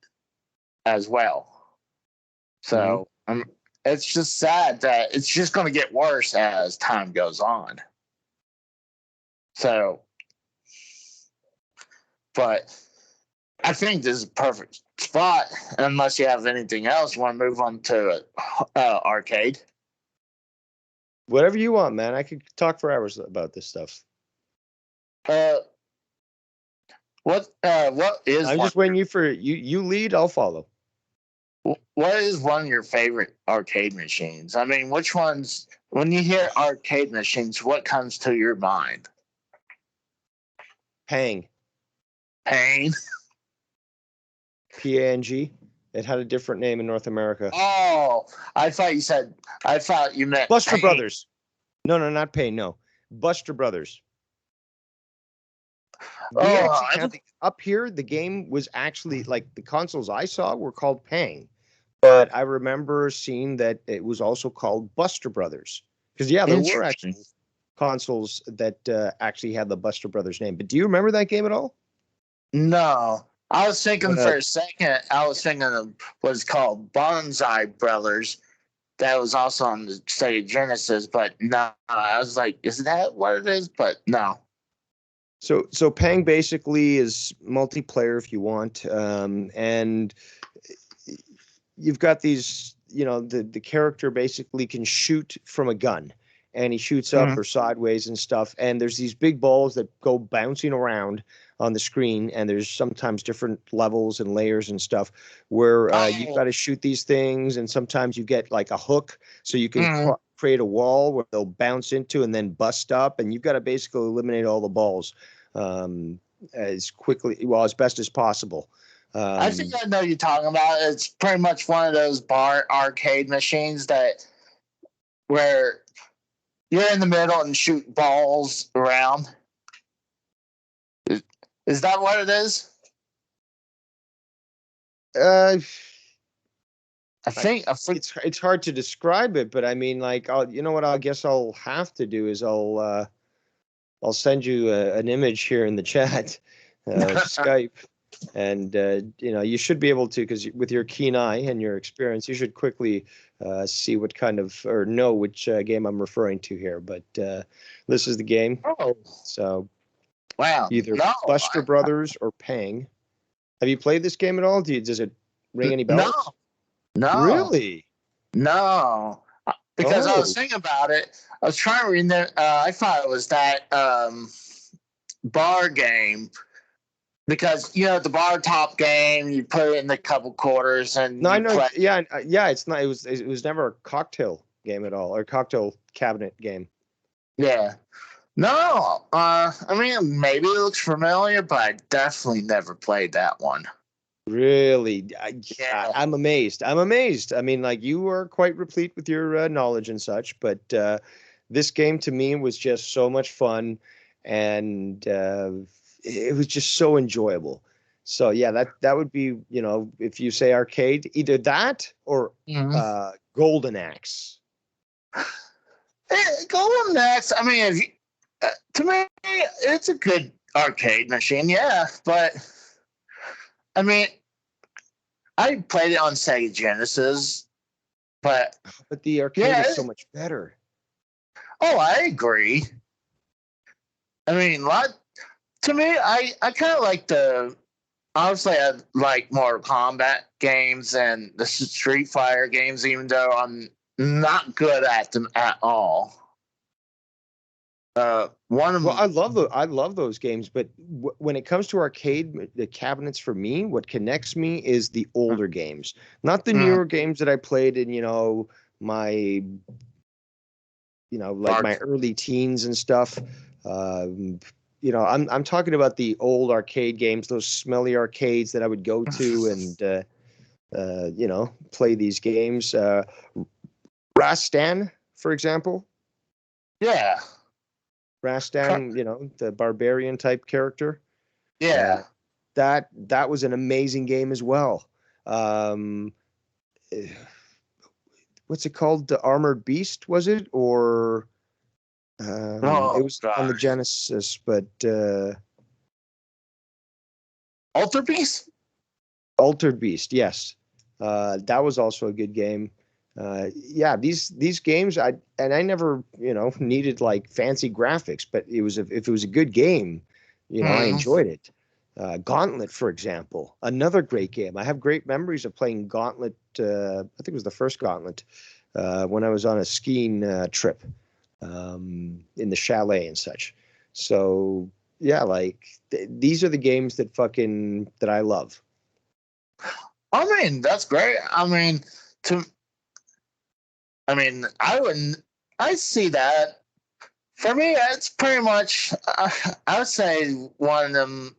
as well. So it's just sad that it's just going to get worse as time goes on. So, but I think this is a perfect spot. Unless you have anything else, you want to move on to arcade. Whatever you want, man. I could talk for hours about this stuff. What is? I'm just waiting for you. You lead, I'll follow. What is one of your favorite arcade machines? I mean, which ones? When you hear arcade machines, what comes to your mind? Pang. Pang. P-A-N-G. It had a different name in North America. Oh, I thought you meant Buster Pang. Brothers. No, not Pang. No, Buster Brothers. Up here, the game was actually like the consoles I saw were called Pang, but I remember seeing that it was also called Buster Brothers because there were actually consoles that actually had the Buster Brothers name. But do you remember that game at all? No, I was thinking for a second. I was thinking of what's called Bonsai Brothers. That was also on the Sega Genesis, but no, I was like, is that what it is? But no. So Pang basically is multiplayer if you want, and you've got these, the character basically can shoot from a gun, and he shoots up or sideways and stuff, and there's these big balls that go bouncing around on the screen, and there's sometimes different levels and layers and stuff where you've got to shoot these things, and sometimes you get like a hook so you can create a wall where they'll bounce into and then bust up, and you've got to basically eliminate all the balls as best as possible. I think I know you're talking about. It's pretty much one of those bar arcade machines that where you're in the middle and shoot balls around. Is that what it is? Uh, I think it's hard to describe it, but I mean, like, you know what? I guess I'll have to do is I'll send you an image here in the chat of Skype, and you know, you should be able to, because with your keen eye and your experience, you should quickly see what kind of, or know which game I'm referring to here. But this is the game. Oh, So wow! either No, Buster Brothers or Pang. Have you played this game at all? Does it ring any bells? No, Really? no. Because I was Oh, thinking about it. I was trying to remember. I thought it was that bar game because you know the bar top game. You put it in the couple quarters and no, I you know. play. Yeah, yeah. It's not. It was never a cocktail game at all, or cocktail cabinet game. Yeah. No. I mean, maybe it looks familiar, but I definitely never played that one. Really, Yeah. I'm amazed. I'm amazed. I mean, like, you are quite replete with your knowledge and such, but this game to me was just so much fun, and it was just so enjoyable. So yeah, that would be, you know, if you say arcade, either that or Mhm. Golden Axe. Golden Axe. I mean, if you, to me, it's a good arcade machine. Yeah, but I mean, I played it on Sega Genesis, but But the arcade yeah. is so much better. Oh, I agree. I mean, to me, I kind of like the. Honestly, I like more combat games and the Street Fighter games, even though I'm not good at them at all. One of Well, them. I love those games, but when it comes to arcade, the cabinets for me, what connects me is the older games, not the Mm, newer games that I played in, my, like my early teens and stuff. Um, I'm talking about the old arcade games, those smelly arcades that I would go to and play these games. Rastan, for example. yeah, Rastan, the barbarian type character. Uh, yeah. that was an amazing game as well. Um, eh, what's it called? The Armored Beast, was it? Or it Oh was on the gosh, Genesis, but Alter Beast. Altered Beast, yes. That was also a good game. Yeah, these games, I never, needed like fancy graphics, but if it was a good game, I Mm. enjoyed it. Gauntlet, for example, another great game. I have great memories of playing Gauntlet. I think it was the first Gauntlet when I was on a skiing trip in the chalet and such. So yeah, like these are the games that I love. I mean, that's great. To I wouldn't. I see that. For me, it's pretty much. I would say one of them.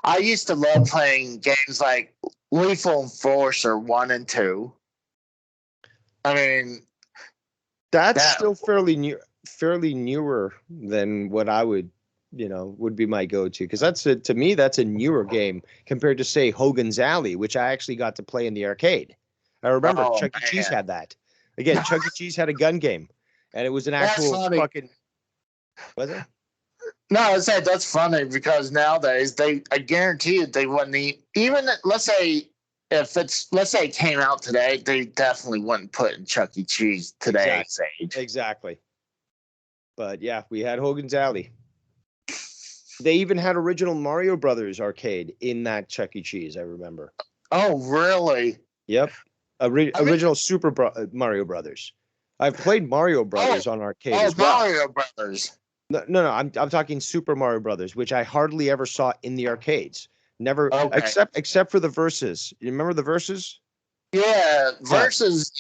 I used to love playing games like Lethal Enforcer 1 and 2. I mean, That's that. still fairly newer than what I would be my go-to, because to me that's a newer game compared to, say, Hogan's Alley, which I actually got to play in the arcade. I remember Oh Chuck E. Cheese man, had that. Again, Chuck E. Cheese had a gun game, and it was an that's actual funny. fucking. Was it? No, I said that's funny because nowadays I guarantee you they wouldn't even let's say let's say it came out today, they definitely wouldn't put in Chuck E. Cheese today's age. Exactly. But yeah, we had Hogan's Alley. They even had original Mario Brothers arcade in that Chuck E. Cheese, I remember. Oh, really? Yep. I mean, Original Mario Brothers. I've played Mario oh, Brothers on arcade oh, as well. Mario Brothers. No, I'm talking Super Mario Brothers, which I hardly ever saw in the arcades. Never, Okay. except for the verses. You remember the verses? Yeah, Yeah, versus.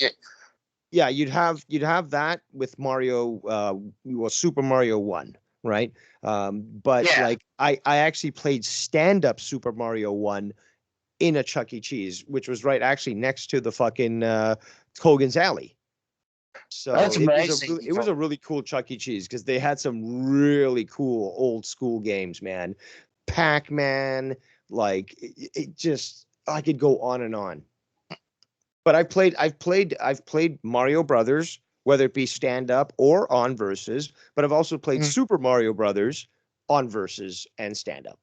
yeah. You'd have that with Mario. Super Mario 1, right? But Yeah. like I actually played stand up Super Mario 1 in a Chuck E. Cheese, which was right actually next to the fucking Hogan's Alley. So That's it was a really cool Chuck E. Cheese because they had some really cool old school games, man. Pac-Man, like it just I could go on and on. But I've played Mario Brothers, whether it be stand up or on versus, but I've also played Super Mario Brothers on versus and stand up.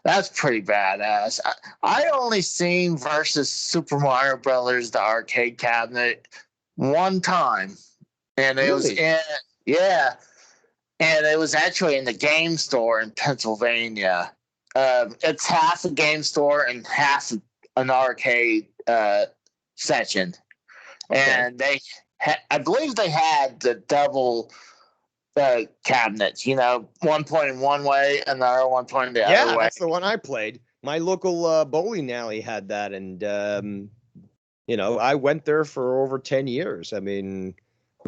That's pretty badass. I only seen versus Super Mario Brothers, the arcade cabinet, one time, and it was Really? and it was actually in the game store in Pennsylvania. It's half a game store and half an arcade section, Okay. and I believe they had the double cabinets. You know, one pointing one way and the other one pointing the other way. Yeah, that's the one I played. My local bowling alley had that, and you know, I went there for over 10 years. I mean,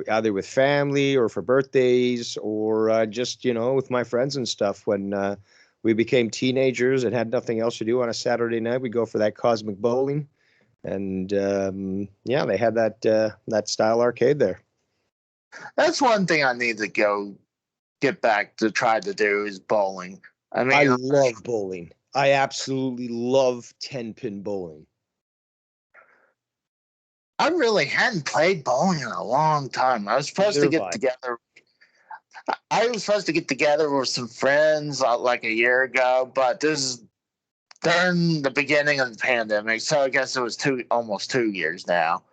either with family or for birthdays or just, you know, with my friends and stuff. When we became teenagers and had nothing else to do on a Saturday night, we go for that cosmic bowling. And yeah, they had that style arcade there. That's one thing I need to get back to try to do is bowling. I mean, I love bowling. I absolutely love 10-pin bowling. I really hadn't played bowling in a long time. I was supposed to get together. I was supposed to get together with some friends like a year ago, but this is during the beginning of the pandemic, so I guess it was almost 2 years now.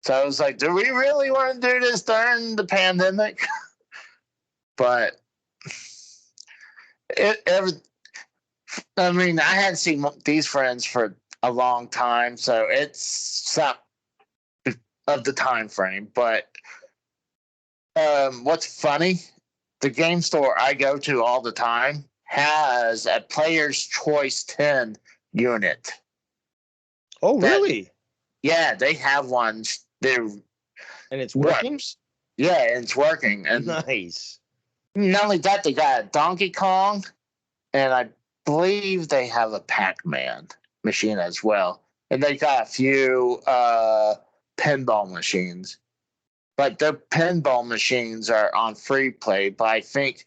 So I was like, do we really want to do this during the pandemic? But I mean, I hadn't seen these friends for a long time, so it's not of the time frame. But what's funny, the game store I go to all the time has a Player's Choice 10 unit. Oh, really? Yeah, they have one. And it's working? Yeah, it's working. And nice. Not only that, they got a Donkey Kong, and I believe they have a Pac-Man machine as well. And they got a few pinball machines. But the pinball machines are on free play, but I think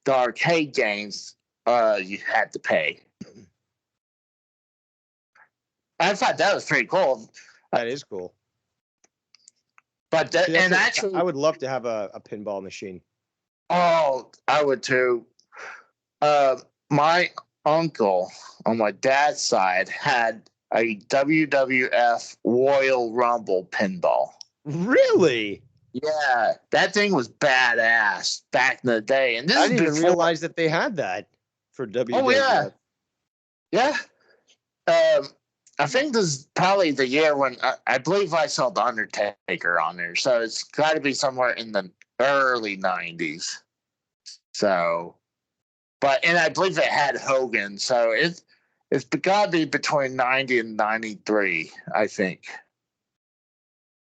the arcade games you had to pay. I thought that was pretty cool. That is cool. But actually, I would love to have a pinball machine. Oh, I would too. My uncle on my dad's side had a WWF Royal Rumble pinball. Really? Yeah, that thing was badass back in the day. And I didn't even realize that they had that for WWF. Oh yeah, yeah. I think this is probably the year when I believe I saw the Undertaker on there, so it's got to be somewhere in the early 90s. So, and I believe it had Hogan, so it's got to be between 90 and 93, I think.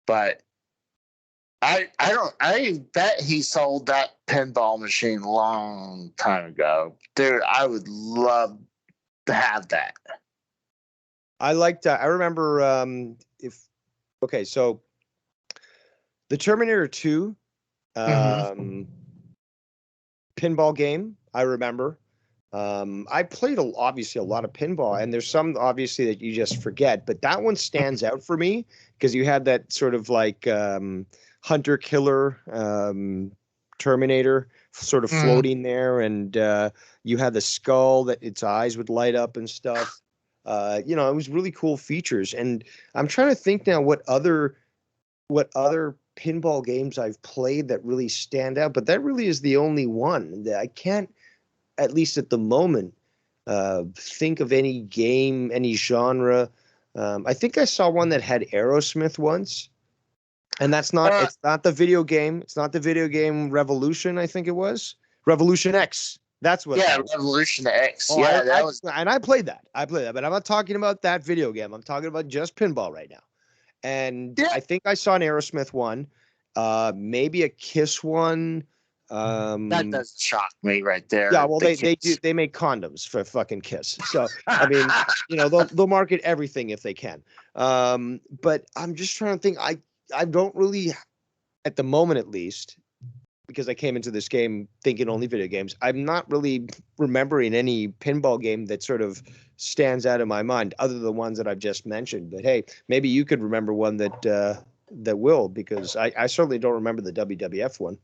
But I bet he sold that pinball machine a long time ago. Dude, I would love to have that. I liked I remember so the Terminator 2 pinball game, I remember. I played obviously a lot of pinball, and there's some obviously that you just forget, but that one stands out for me because you had that sort of like hunter killer Terminator sort of floating there, and you had the skull that its eyes would light up and stuff. You know, it was really cool features, and I'm trying to think now what other pinball games I've played that really stand out, but that really is the only one that I can't, at least at the moment, think of any game, any genre. I think I saw one that had Aerosmith once, and that's not it's not the video game. It's not the video game Revolution. I think it was Revolution X. That's what. Yeah, Revolution X. Oh, yeah, that was. And I played that, but I'm not talking about that video game. I'm talking about just pinball right now. And I think I saw an Aerosmith one, maybe a Kiss one. That doesn't shock me right there. Yeah, well, they make condoms for fucking Kiss. So I mean, they'll market everything if they can. But I'm just trying to think. I don't really, at the moment at least, because I came into this game thinking only video games. I'm not really remembering any pinball game that sort of stands out in my mind, other than the ones that I've just mentioned. But hey, maybe you could remember one that will, because I certainly don't remember the WWF one.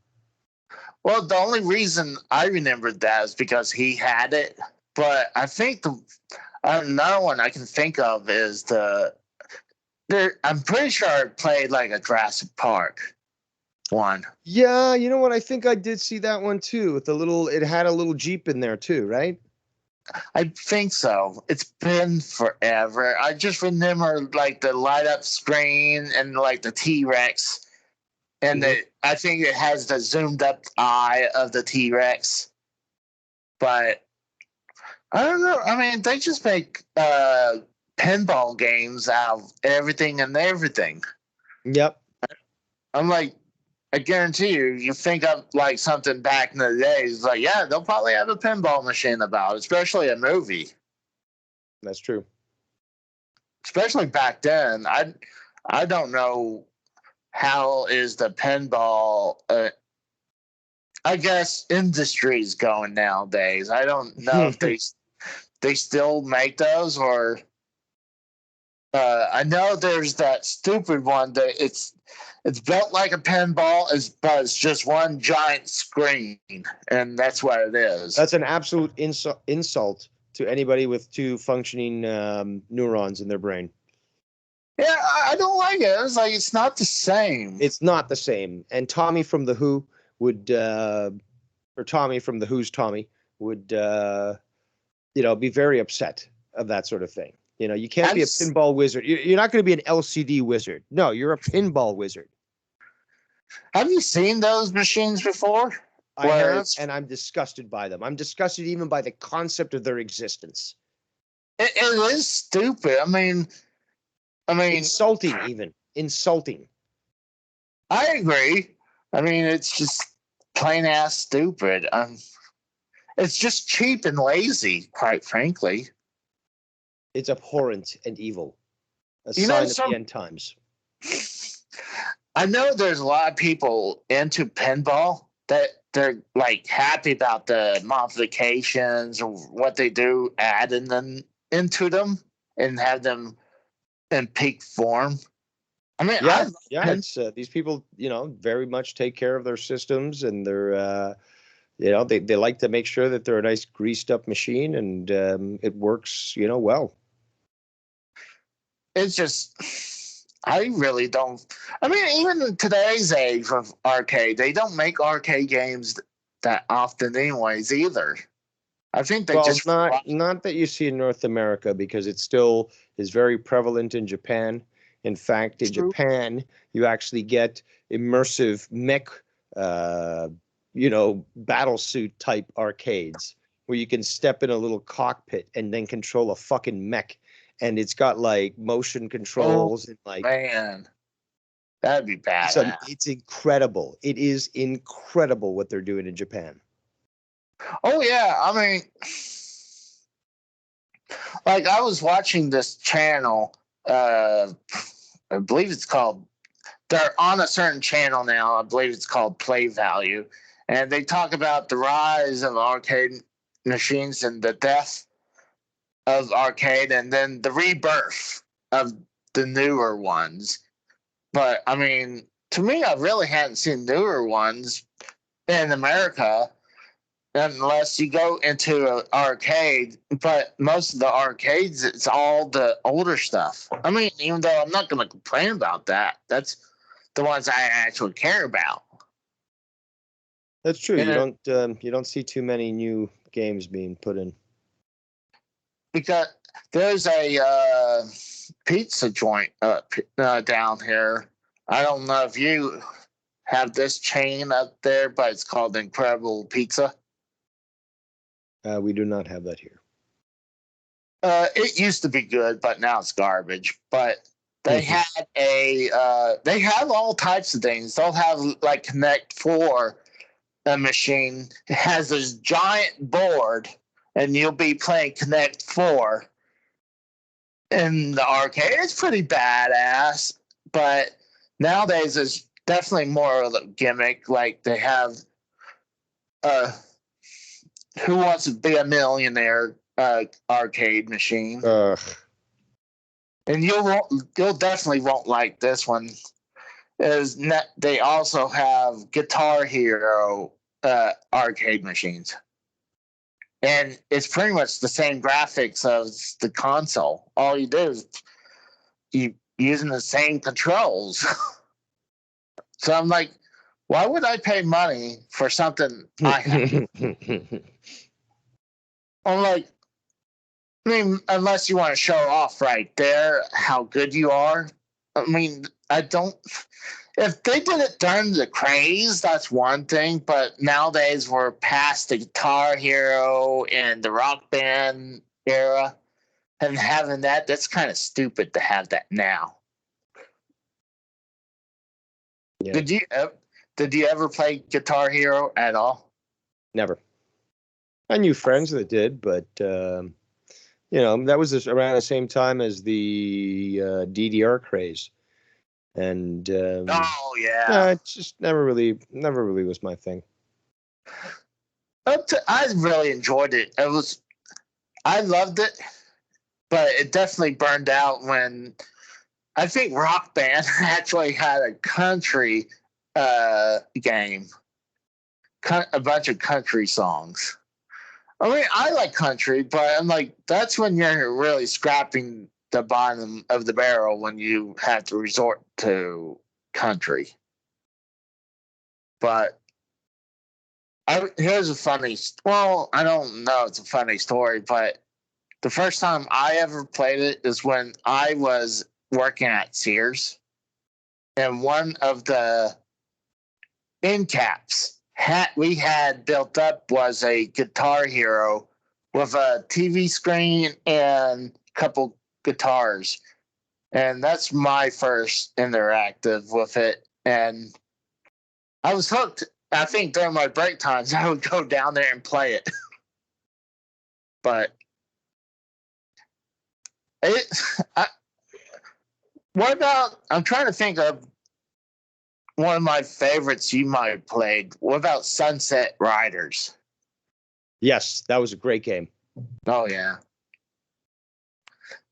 Well, the only reason I remembered that is because he had it. But I think another one I can think of is I'm pretty sure I played like a Jurassic Park one. Yeah, you know what? I think I did see that one too. With it had a little Jeep in there too, right? I think so. It's been forever. I just remember like the light up screen and like the T-Rex. And I think it has the zoomed up eye of the T-Rex. But I don't know. I mean, they just make pinball games out of everything and everything. Yep. I'm like, I guarantee you think of like something back in the days, like, yeah, they'll probably have a pinball machine about, especially a movie. That's true. Especially back then. I don't know how is the pinball I guess industry's going nowadays. I don't know if they still make those, or I know there's that stupid one that it's built like a pinball, but it's just one giant screen, and that's what it is. That's an absolute insult to anybody with two functioning neurons in their brain. Yeah, I don't like it. It's like it's not the same. It's not the same. And Tommy from The Who would, or Tommy from The Who's Tommy would, be very upset of that sort of thing. You can't be a pinball wizard. You're not going to be an LCD wizard. No, you're a pinball wizard. Have you seen those machines before? I have, and I'm disgusted by them. I'm disgusted even by the concept of their existence. It is stupid. I mean, insulting, even insulting. I agree. I mean, it's just plain ass stupid. It's just cheap and lazy, quite frankly. It's abhorrent and evil. A sign of the end times. I know there's a lot of people into pinball that they're like happy about the modifications or what they do, adding them into them and have them in peak form. I mean, it's these people, very much take care of their systems, and they're, they like to make sure that they're a nice greased up machine, and it works, well. It's just, I really don't. I mean, even in today's age of arcade, they don't make arcade games that often, anyways, either. I think they just not that you see in North America, because it still is very prevalent in Japan. In fact, in Japan, you actually get immersive mech, battle suit type arcades where you can step in a little cockpit and then control a fucking mech, and it's got like motion controls and like. Man, that'd be bad. It's incredible. It is incredible what they're doing in Japan. Oh yeah, I mean, like I was watching this channel. I believe it's called. They're on a certain channel now. I believe it's called Play Value, and they talk about the rise of arcade machines and the death of arcade, and then the rebirth of the newer ones. But I mean, to me, I really hadn't seen newer ones in America unless you go into an arcade. But most of the arcades, it's all the older stuff. I mean, even though I'm not going to complain about that, that's the ones I actually care about. That's true. You don't see too many new games being put in. Because there's a pizza joint down here. I don't know if you have this chain up there, but it's called Incredible Pizza. We do not have that here. It used to be good, but now it's garbage. But they had they have all types of things. They'll have like Connect 4 machine. It has this giant board, and you'll be playing Connect 4 in the arcade. It's pretty badass, but nowadays it's definitely more of a gimmick. Like they have Who Wants to Be a Millionaire arcade machine. Ugh. And you'll definitely won't like this one. They also have Guitar Hero arcade machines, and it's pretty much the same graphics as the console. All you do is you using the same controls. So I'm like, why would I pay money for something I have? I'm like, I mean, unless you want to show off right there how good you are. I mean, I don't. If they did it during the craze, that's one thing. But nowadays, we're past the Guitar Hero and the Rock Band era, and having that's kind of stupid to have that now. Yeah. Did you ever play Guitar Hero at all? Never. I knew friends that did, but that was around the same time as the DDR craze, and Oh yeah, it just never really was my thing. I really enjoyed it. I loved it, but it definitely burned out when I think Rock Band actually had a country game, a bunch of country songs. I mean, I like country, but I'm like, that's when you're really scrapping the bottom of the barrel when you have to resort to country. But here's a funny, well, I don't know if it's a funny story, but the first time I ever played it is when I was working at Sears, and one of the end caps we had built up was a Guitar Hero with a TV screen and a couple guitars. And that's my first interactive with it. And I was hooked. I think during my break times, I would go down there and play it. But what about, I'm trying to think of one of my favorites you might have played. What about Sunset Riders? Yes, that was a great game. Oh, yeah.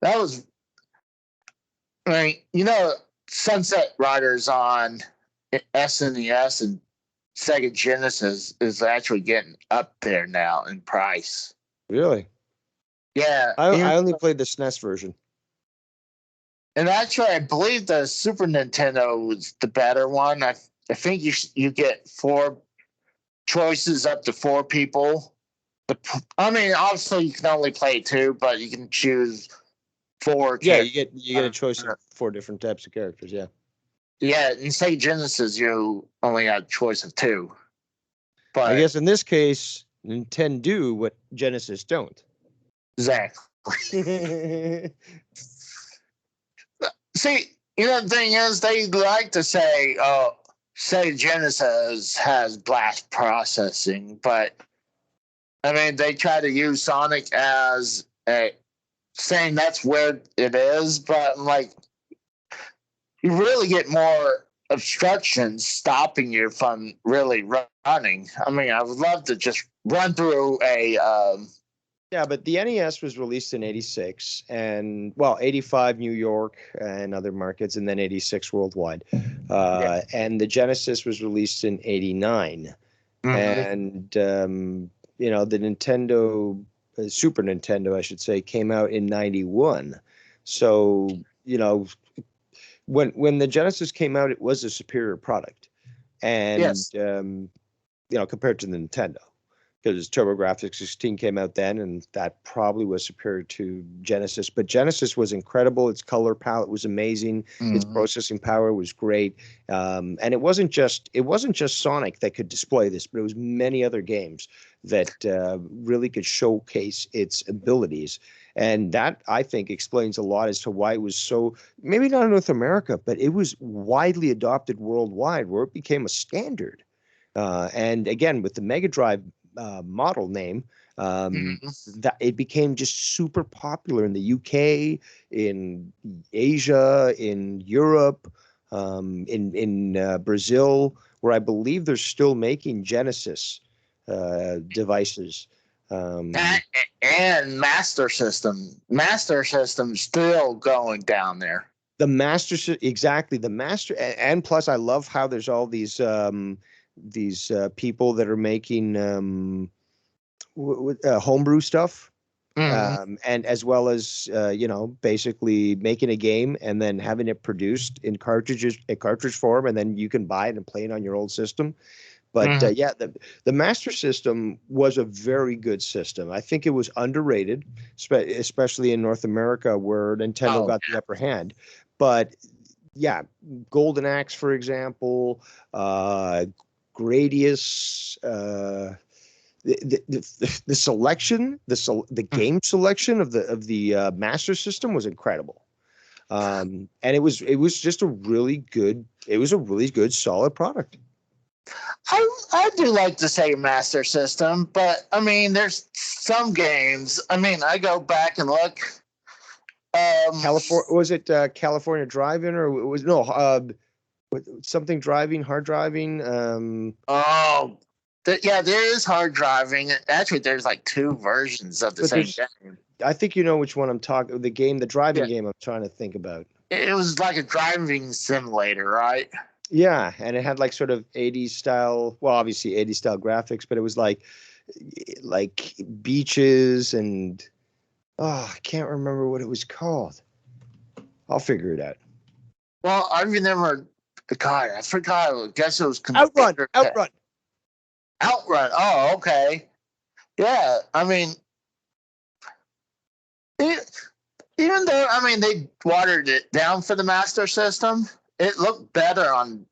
That was, I mean, Sunset Riders on SNES and Sega Genesis is actually getting up there now in price. Really? Yeah. I only played the SNES version. And actually, I believe the Super Nintendo was the better one. I think you get 4 choices up to 4 people. I mean, obviously you can only play 2, but you can choose 4. Yeah, you get a choice of 4 different types of characters. Yeah. Yeah, in Sega Genesis you only had a choice of 2. But I guess in this case, Nintendo do what Genesis don't. Exactly. See, the thing is, they like to say, Sega Genesis has blast processing, but I mean, they try to use Sonic as saying that's where it is, but like, you really get more obstructions stopping you from really running. I mean, I would love to just run through a. Yeah, but the NES was released in 86 and 85 New York and other markets, and then 86 worldwide. And the Genesis was released in 89. Mm-hmm. And, the Nintendo, Super Nintendo, I should say, came out in 91. So, when the Genesis came out, it was a superior product. And, yes. Compared to the Nintendo. Because TurboGrafx 16 came out then, and that probably was superior to Genesis. But Genesis was incredible. Its color palette was amazing. Mm-hmm. Its processing power was great. And it wasn't just Sonic that could display this, but it was many other games that really could showcase its abilities. And that, I think, explains a lot as to why it was so, maybe not in North America, but it was widely adopted worldwide, where it became a standard And again, with the Mega Drive model name, that it became just super popular in the UK, in Asia, in Europe, in Brazil, where I believe they're still making Genesis devices. That and Master System still going down there. The exactly, the Master, and plus I love how there's all these people that are making homebrew stuff, and as well as basically making a game and then having it produced in cartridge form, and then you can buy it and play it on your old system. But yeah, the Master System was a very good system. I think it was underrated, especially in North America where Nintendo got the upper hand. But yeah, Golden Axe, for example, Gradius, the selection, the game selection of the Master System was incredible. And it was just a really good solid product. I do like the Sega Master System, but I mean, there's some games. I mean, I go back and look. California, was it California Drive-In, or was something driving, hard driving? Yeah, there is hard driving. Actually, there's like two versions of the same game. I think you know which one I'm talking. The driving game I'm trying to think about. It was like a driving simulator, right? Yeah, and it had like sort of 80s style, well, obviously 80s style graphics, but it was like beaches and I can't remember what it was called. I'll figure it out. Well, I remember. God, I forgot. I guess it was Outrun. Oh, okay. Yeah, I mean, even though they watered it down for the Master System, it looked better on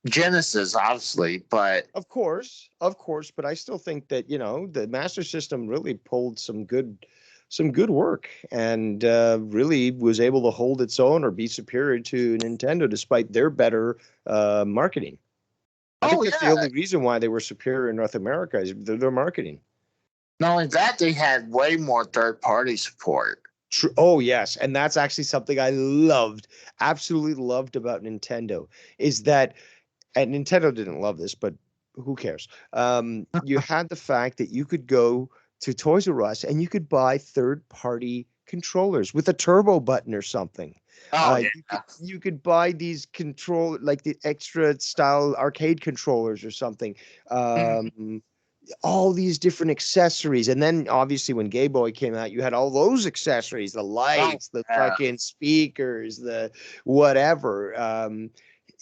Genesis, obviously. But of course, but I still think that the Master System really pulled some good work and really was able to hold its own or be superior to Nintendo despite their better marketing. I think that's the only reason why they were superior in North America is their marketing. Not only that, they had way more third-party support. True. Oh, yes. And that's actually something I absolutely loved about Nintendo, is that, and Nintendo didn't love this, but who cares? You had the fact that you could go to Toys R Us and you could buy third-party controllers with a turbo button or something. You could buy these like the extra style arcade controllers or something. All these different accessories, and then obviously when Game Boy came out, you had all those accessories, the lights, the fucking speakers, the whatever.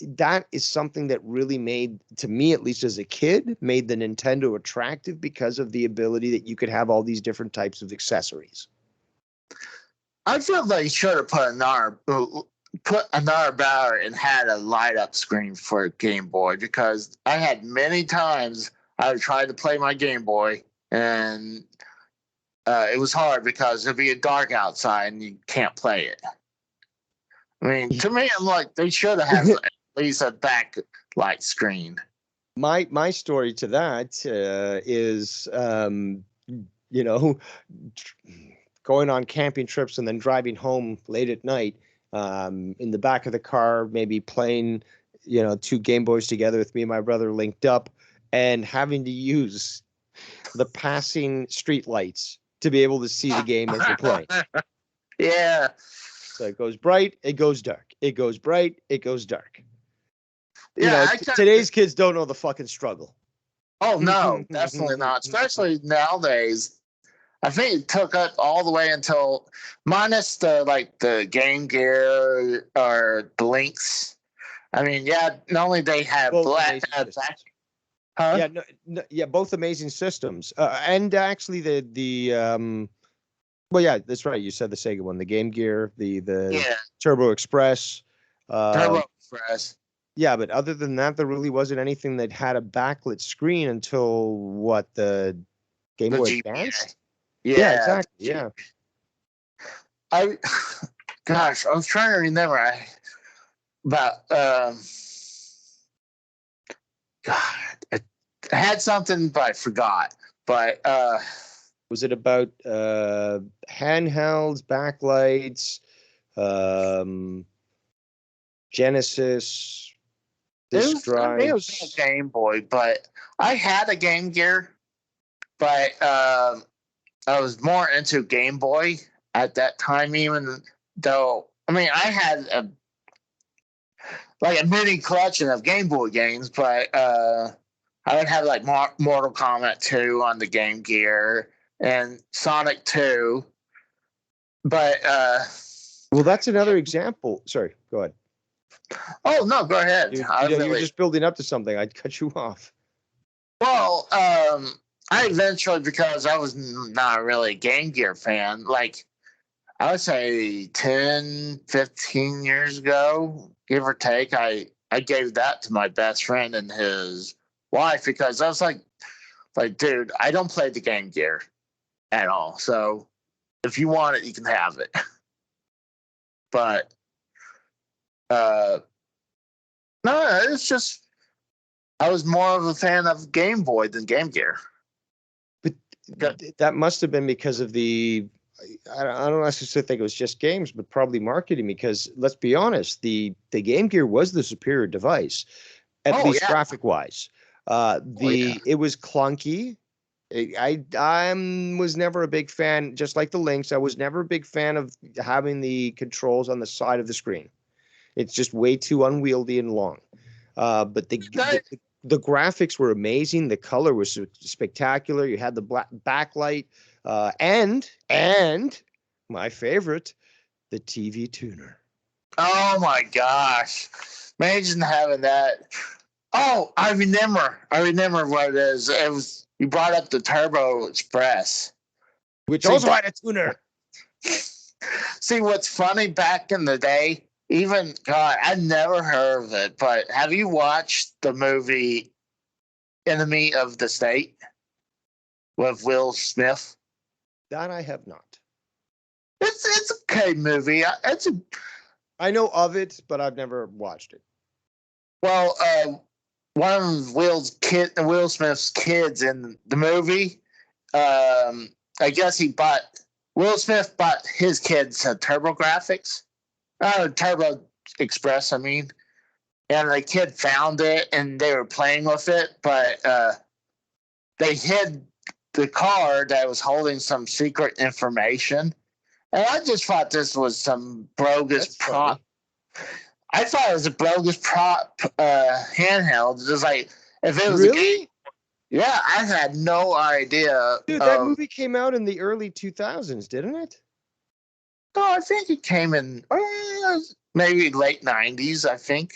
That is something that really made, to me at least as a kid, made the Nintendo attractive because of the ability that you could have all these different types of accessories. I feel they should have put another battery and had a light up screen for Game Boy, because I had many times I would try to play my Game Boy and it was hard because it'd be dark outside and you can't play it. I mean, to me, I'm like, they should have at least a backlight screen. My story to that is, going on camping trips and then driving home late at night, in the back of the car, maybe playing, two Game Boys together with me and my brother linked up, and having to use the passing street lights to be able to see the game as you're playing. Yeah. So it goes bright, it goes dark. It goes bright, it goes dark. Yeah, today's kids don't know the fucking struggle. Oh, no, definitely not. Especially nowadays. I think it took up all the way until, minus the Game Gear or the Lynx. I mean, yeah, not only they have black. Huh? Yeah, both amazing systems. And actually well, yeah, that's right. You said the Sega one, the Game Gear, the Turbo Express. Turbo Express. Yeah, but other than that, there really wasn't anything that had a backlit screen until the Game Boy Advance? Yeah, exactly. Yeah. I was trying to remember about God. had something, but I forgot. But Was it about handhelds, backlights, Genesis, disk I think it was drives? a Game Boy, but I had a Game Gear, but I was more into Game Boy at that time, even though I mean I had a mini collection of Game Boy games, but I would have like Mortal Kombat 2 on the Game Gear and Sonic 2. But Well, that's another example. Sorry, go ahead. oh no, go ahead. You're just building up to something. I'd cut you off. Well, I eventually, because I was not really a Game Gear fan, like I would say 10, 15 years ago, give or take, I gave that to my best friend and his wife because I was like, dude, I don't play the Game Gear at all. So if you want it, you can have it. But no, it's just I was more of a fan of Game Boy than Game Gear. But that must have been because of the. I don't necessarily think it was just games, but probably marketing. Because let's be honest, the Game Gear was the superior device, at least graphic wise. It was clunky. I was never a big fan, just like the Lynx. I was never a big fan of having the controls on the side of the screen. It's just way too unwieldy and long. But the graphics were amazing. The color was spectacular. You had the black backlight, and my favorite, the TV tuner. Oh my gosh! Imagine having that. Oh, I remember what it is. It was you brought up the Turbo Express, which also had a tuner. See, what's funny back in the day? Even God, I never heard of it. But have you watched the movie Enemy of the State with Will Smith? That I have not. It's a okay movie. I know of it, but I've never watched it. Well, one of Will Smith's kids in the movie, I guess Will Smith bought his kids Turbo Graphics, Turbo Express, I mean, and the kid found it and they were playing with it, but they hid the card that was holding some secret information. And I just thought this was some bogus prop. I thought it was a bogus prop handheld. Just like if it was really? Yeah, I had no idea. Dude, that movie came out in the early 2000s, didn't it? Oh, I think it came in maybe late 90s, I think.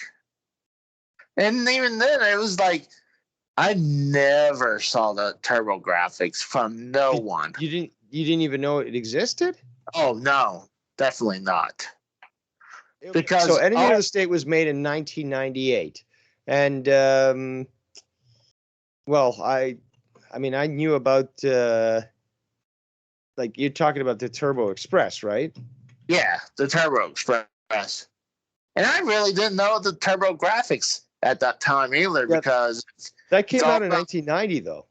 And even then, it was like I never saw the Turbo Graphics from no one. You didn't even know it existed? Oh no, definitely not. Because so Enemy of the State was made in 1998, and well, I mean, I knew about like you're talking about the Turbo Express, right? Yeah, the Turbo Express, and I really didn't know the Turbo Graphics at that time either because that came out in 1990 though,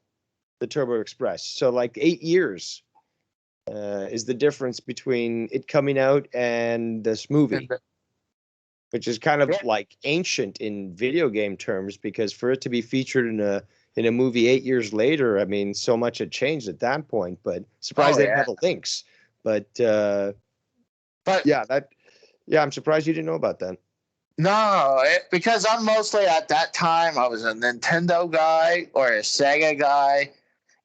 the Turbo Express. So like 8 years is the difference between it coming out and this movie. Which is kind of like ancient in video game terms, because for it to be featured in a movie 8 years later, I mean, so much had changed at that point. But surprised they didn't have the Lynx. But I'm surprised you didn't know about that. No, because I'm mostly at that time I was a Nintendo guy or a Sega guy.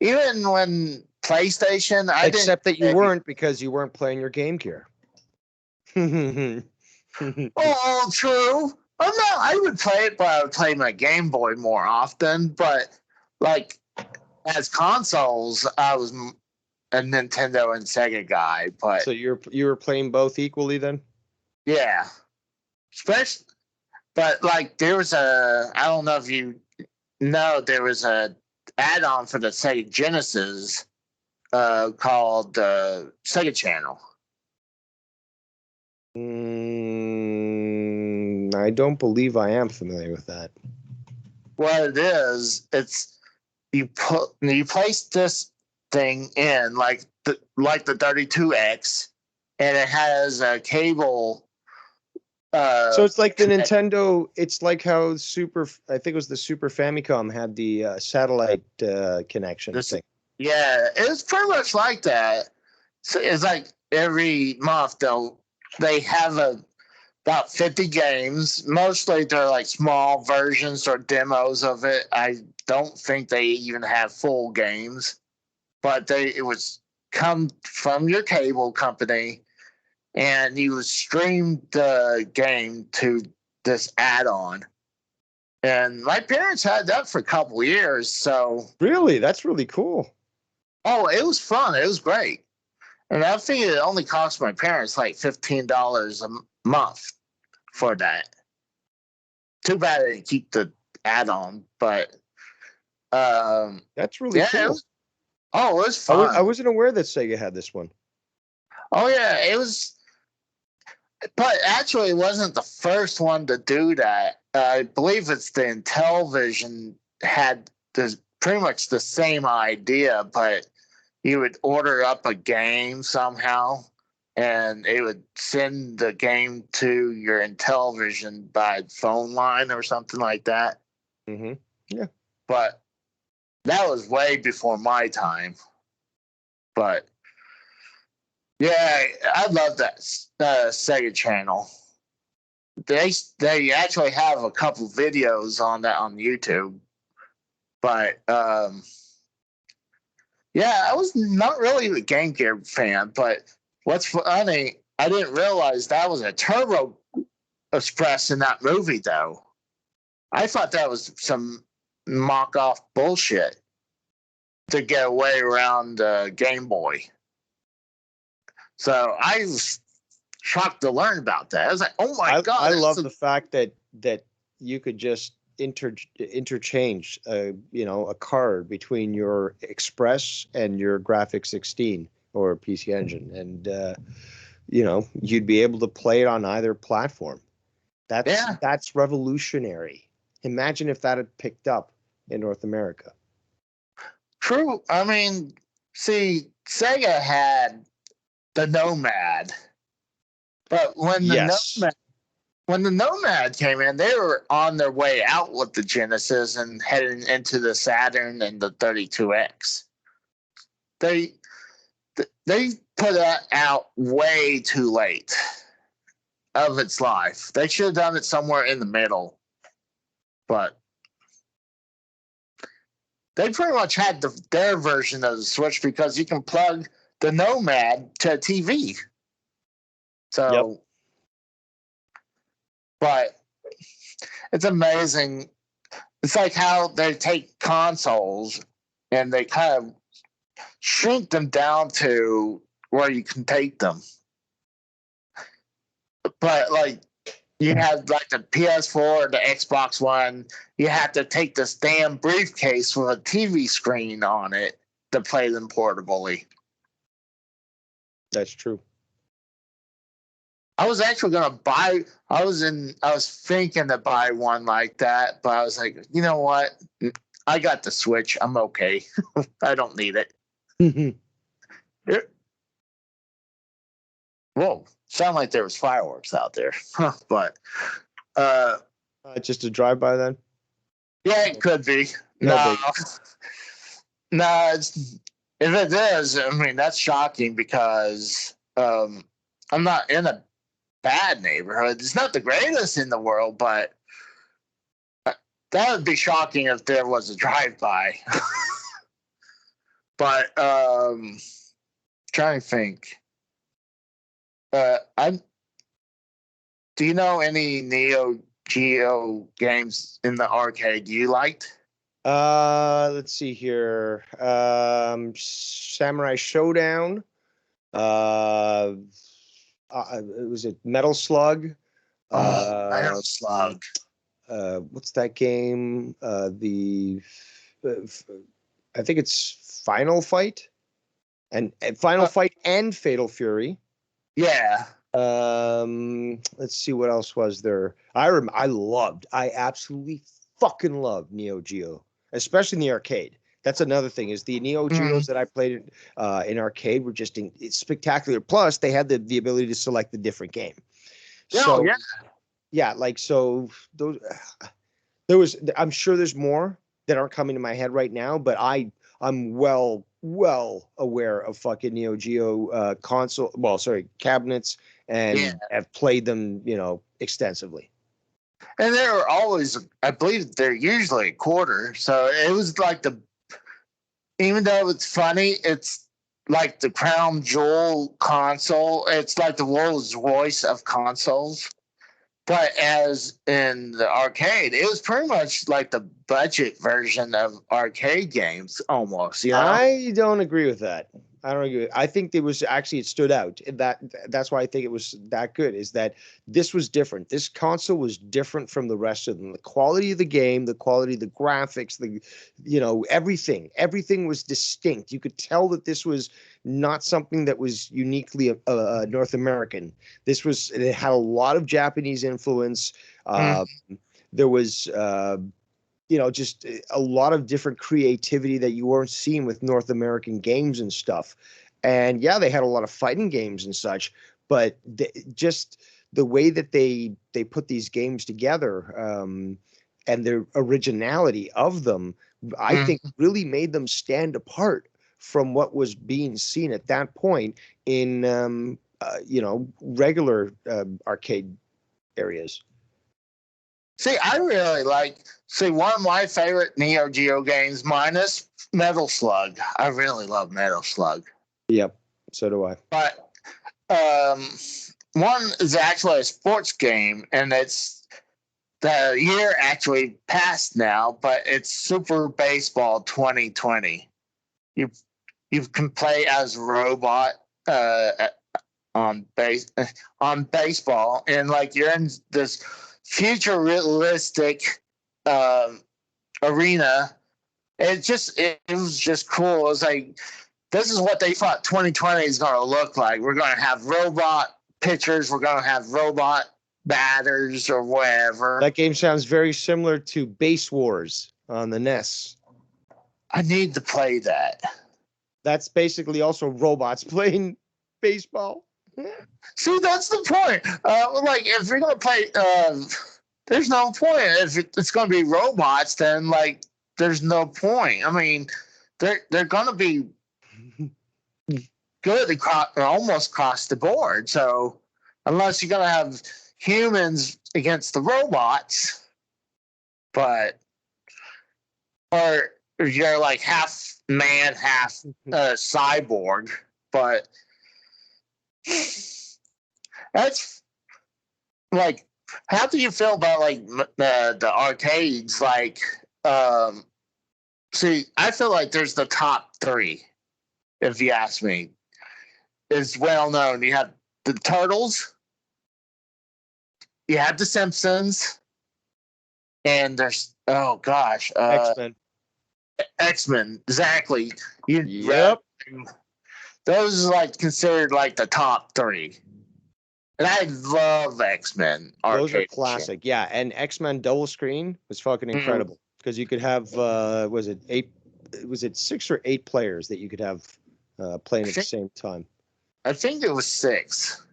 Even when PlayStation, except that you weren't, because you weren't playing your Game Gear. Oh, true. I would play it, but I would play my Game Boy more often. But like as consoles, I was a Nintendo and Sega guy. But so you were playing both equally then? Yeah, especially. But like there was I don't know if you know, there was a add-on for the Sega Genesis called Sega Channel. I don't believe I am familiar with that. What it is, it's you place this thing in like the 32X, and it has a cable. So it's like the Nintendo. It's like how I think it was the Super Famicom had the satellite connection thing. Yeah, it's pretty much like that. So it's like every month they have about 50 games. Mostly they're like small versions or demos of it. I don't think they even have full games, but it was come from your cable company, and you would stream the game to this add-on. And my parents had that for a couple years, so Really, that's really cool. oh, it was fun. It was great. And I think it only cost my parents like $15 a month for that. Too bad they didn't keep the add-on, but that's really cool. It was fun. I wasn't aware that Sega had this one. Oh yeah, it was. But actually, it wasn't the first one to do that. I believe it's the Intellivision had pretty much the same idea, but you would order up a game somehow, and it would send the game to your Intellivision by phone line or something like that. Mm-hmm. Yeah. But that was way before my time. But yeah, I love that Sega Channel. They actually have a couple videos on that on YouTube. But yeah, I was not really a Game Gear fan, but what's funny, I didn't realize that was a Turbo Express in that movie, though. I thought that was some mock-off bullshit to get away around Game Boy. So I was shocked to learn about that. I was like, oh my God. I love the fact that you could just interchange a card between your Express and your Graphics 16 or PC Engine, and you'd be able to play it on either platform. That's revolutionary. Imagine if that had picked up in North America. True. I mean, see, Sega had the Nomad, but when the Nomad came in, they were on their way out with the Genesis and heading into the Saturn and the 32X. They put that out way too late of its life. They should have done it somewhere in the middle, but they pretty much had their version of the Switch because you can plug the Nomad to a TV. So. Yep. But it's amazing. It's like how they take consoles and they kind of shrink them down to where you can take them. But like you have like the PS4 or the Xbox One, you have to take this damn briefcase with a TV screen on it to play them portably. That's true. I was actually gonna buy. I was thinking to buy one like that, but I was like, you know what? I got the Switch. I'm okay. I don't need it. Whoa! Sound like there was fireworks out there, but just a drive-by then. Yeah, it could be. No. If it is, I mean that's shocking because I'm not in a bad neighborhood. It's not the greatest in the world, but that would be shocking if there was a drive-by. But trying to think. Do you know any Geo games in the arcade you liked? Let's see here. Samurai Showdown. Was it Metal Slug? Metal Slug. What's that game? I think it's Final Fight, and Final Fight and Fatal Fury. Yeah. Let's see what else was there. I absolutely fucking loved Neo Geo, especially in the arcade. That's another thing is the Neo Geos that I played in arcade were just spectacular. Plus, they had the ability to select the different game. Oh, So yeah. yeah, like so those there was I'm sure there's more that aren't coming to my head right now, but I'm well aware of fucking Neo Geo console, well, sorry, cabinets, and Yeah. have played them, extensively. And they're always, I believe they're usually a quarter. So it was like even though it's funny, it's like the crown jewel console. It's like the Rolls Royce of consoles. But as in the arcade, it was pretty much like the budget version of arcade games almost, I don't agree with that. I don't agree. I think it stood out. That's why I think it was that good, is that this was different. This console was different from the rest of them. The quality of the game, the quality of the graphics, everything was distinct. You could tell that this was not something that was uniquely North American. It had a lot of Japanese influence. There was just a lot of different creativity that you weren't seeing with North American games and stuff. And yeah, they had a lot of fighting games and such, but just the way that they put these games together, and the originality of them, I think really made them stand apart from what was being seen at that point in regular arcade areas. I really one of my favorite Neo Geo games, minus Metal Slug. I really love Metal Slug. Yep, so do I. But one is actually a sports game, and it's the year actually passed now, but it's Super Baseball 2020. You can play as a robot on baseball, and like you're in this future realistic arena. It was just cool. It was like, this is what they thought 2020 is going to look like. We're going to have robot pitchers. We're going to have robot batters or whatever. That game sounds very similar to Base Wars on the NES. I need to play that. That's basically also robots playing baseball. See, that's the point. Like, if you're going to play, there's no point. If it's going to be robots, then like, there's no point. I mean, they're going to be good almost across the board. So unless you're going to have humans against the robots, or you're like half man, half cyborg, but that's like, how do you feel about like the arcades? Like, see, I feel like there's the top three, if you ask me. Is well known. You have the Turtles, you have the Simpsons, and there's X-Men, exactly. Yep. Those are like considered like the top three. And I love X-Men. Those are classic. Yeah, and X-Men double screen was fucking incredible because you could have was it 6 or 8 players that you could have playing at the same time? I think it was 6.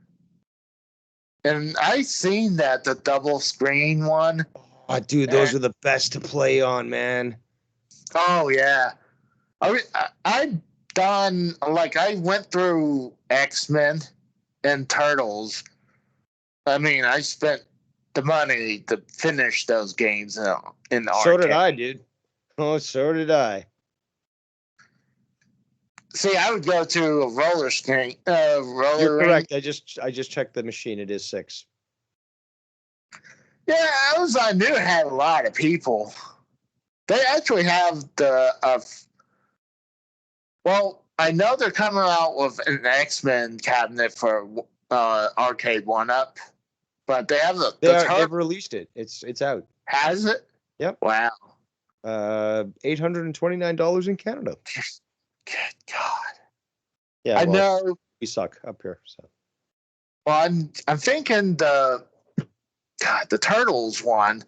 And I seen the double screen one. Oh, dude, those are the best to play on, man. Oh yeah. I went through X-Men and Turtles. I mean, I spent the money to finish those games in the arcade. So did I, dude. Oh, so did I. See, I would go to a roller skate. You're correct. I just checked the machine. It is 6. Yeah, I knew it had a lot of people. They actually have I know they're coming out with an X-Men cabinet for Arcade 1-Up, but they have they've released it. It's out. Has it? Yep. Wow. $829 in Canada. Good God. Yeah, I know we suck up here. So. Well, I'm thinking the Turtles one.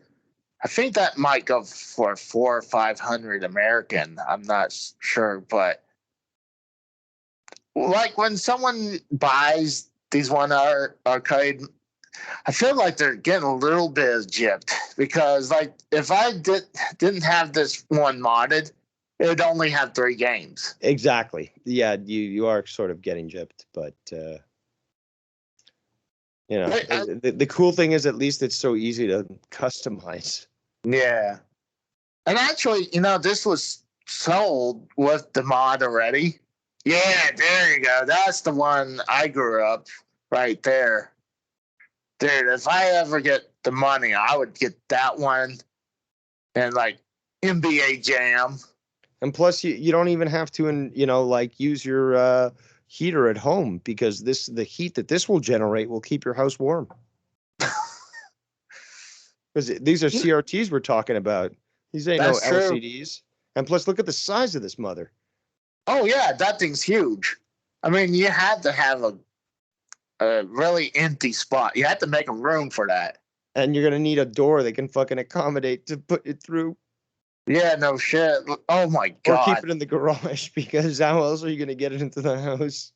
I think that might go for 400 or 500 American. I'm not sure, but like when someone buys these arcade, I feel like they're getting a little bit gypped because, like, if I didn't have this one modded, it would only have 3 games. Exactly. Yeah, you are sort of getting gypped, but the cool thing is at least it's so easy to customize. Yeah. And actually, this was sold with the mod already. Yeah, there you go. That's the one I grew up right there. Dude, if I ever get the money, I would get that one and like NBA Jam. And plus, you don't even have to, like use your heater at home because the heat that this will generate will keep your house warm. Because these are CRTs we're talking about. These ain't That's no true. LCDs. And plus, look at the size of this mother. Oh yeah, that thing's huge. I mean, you had to have a really empty spot. You had to make a room for that. And you're gonna need a door that can fucking accommodate to put it through. Yeah, no shit. Oh my Or god. keep it in the garage because how else are you gonna get it into the house?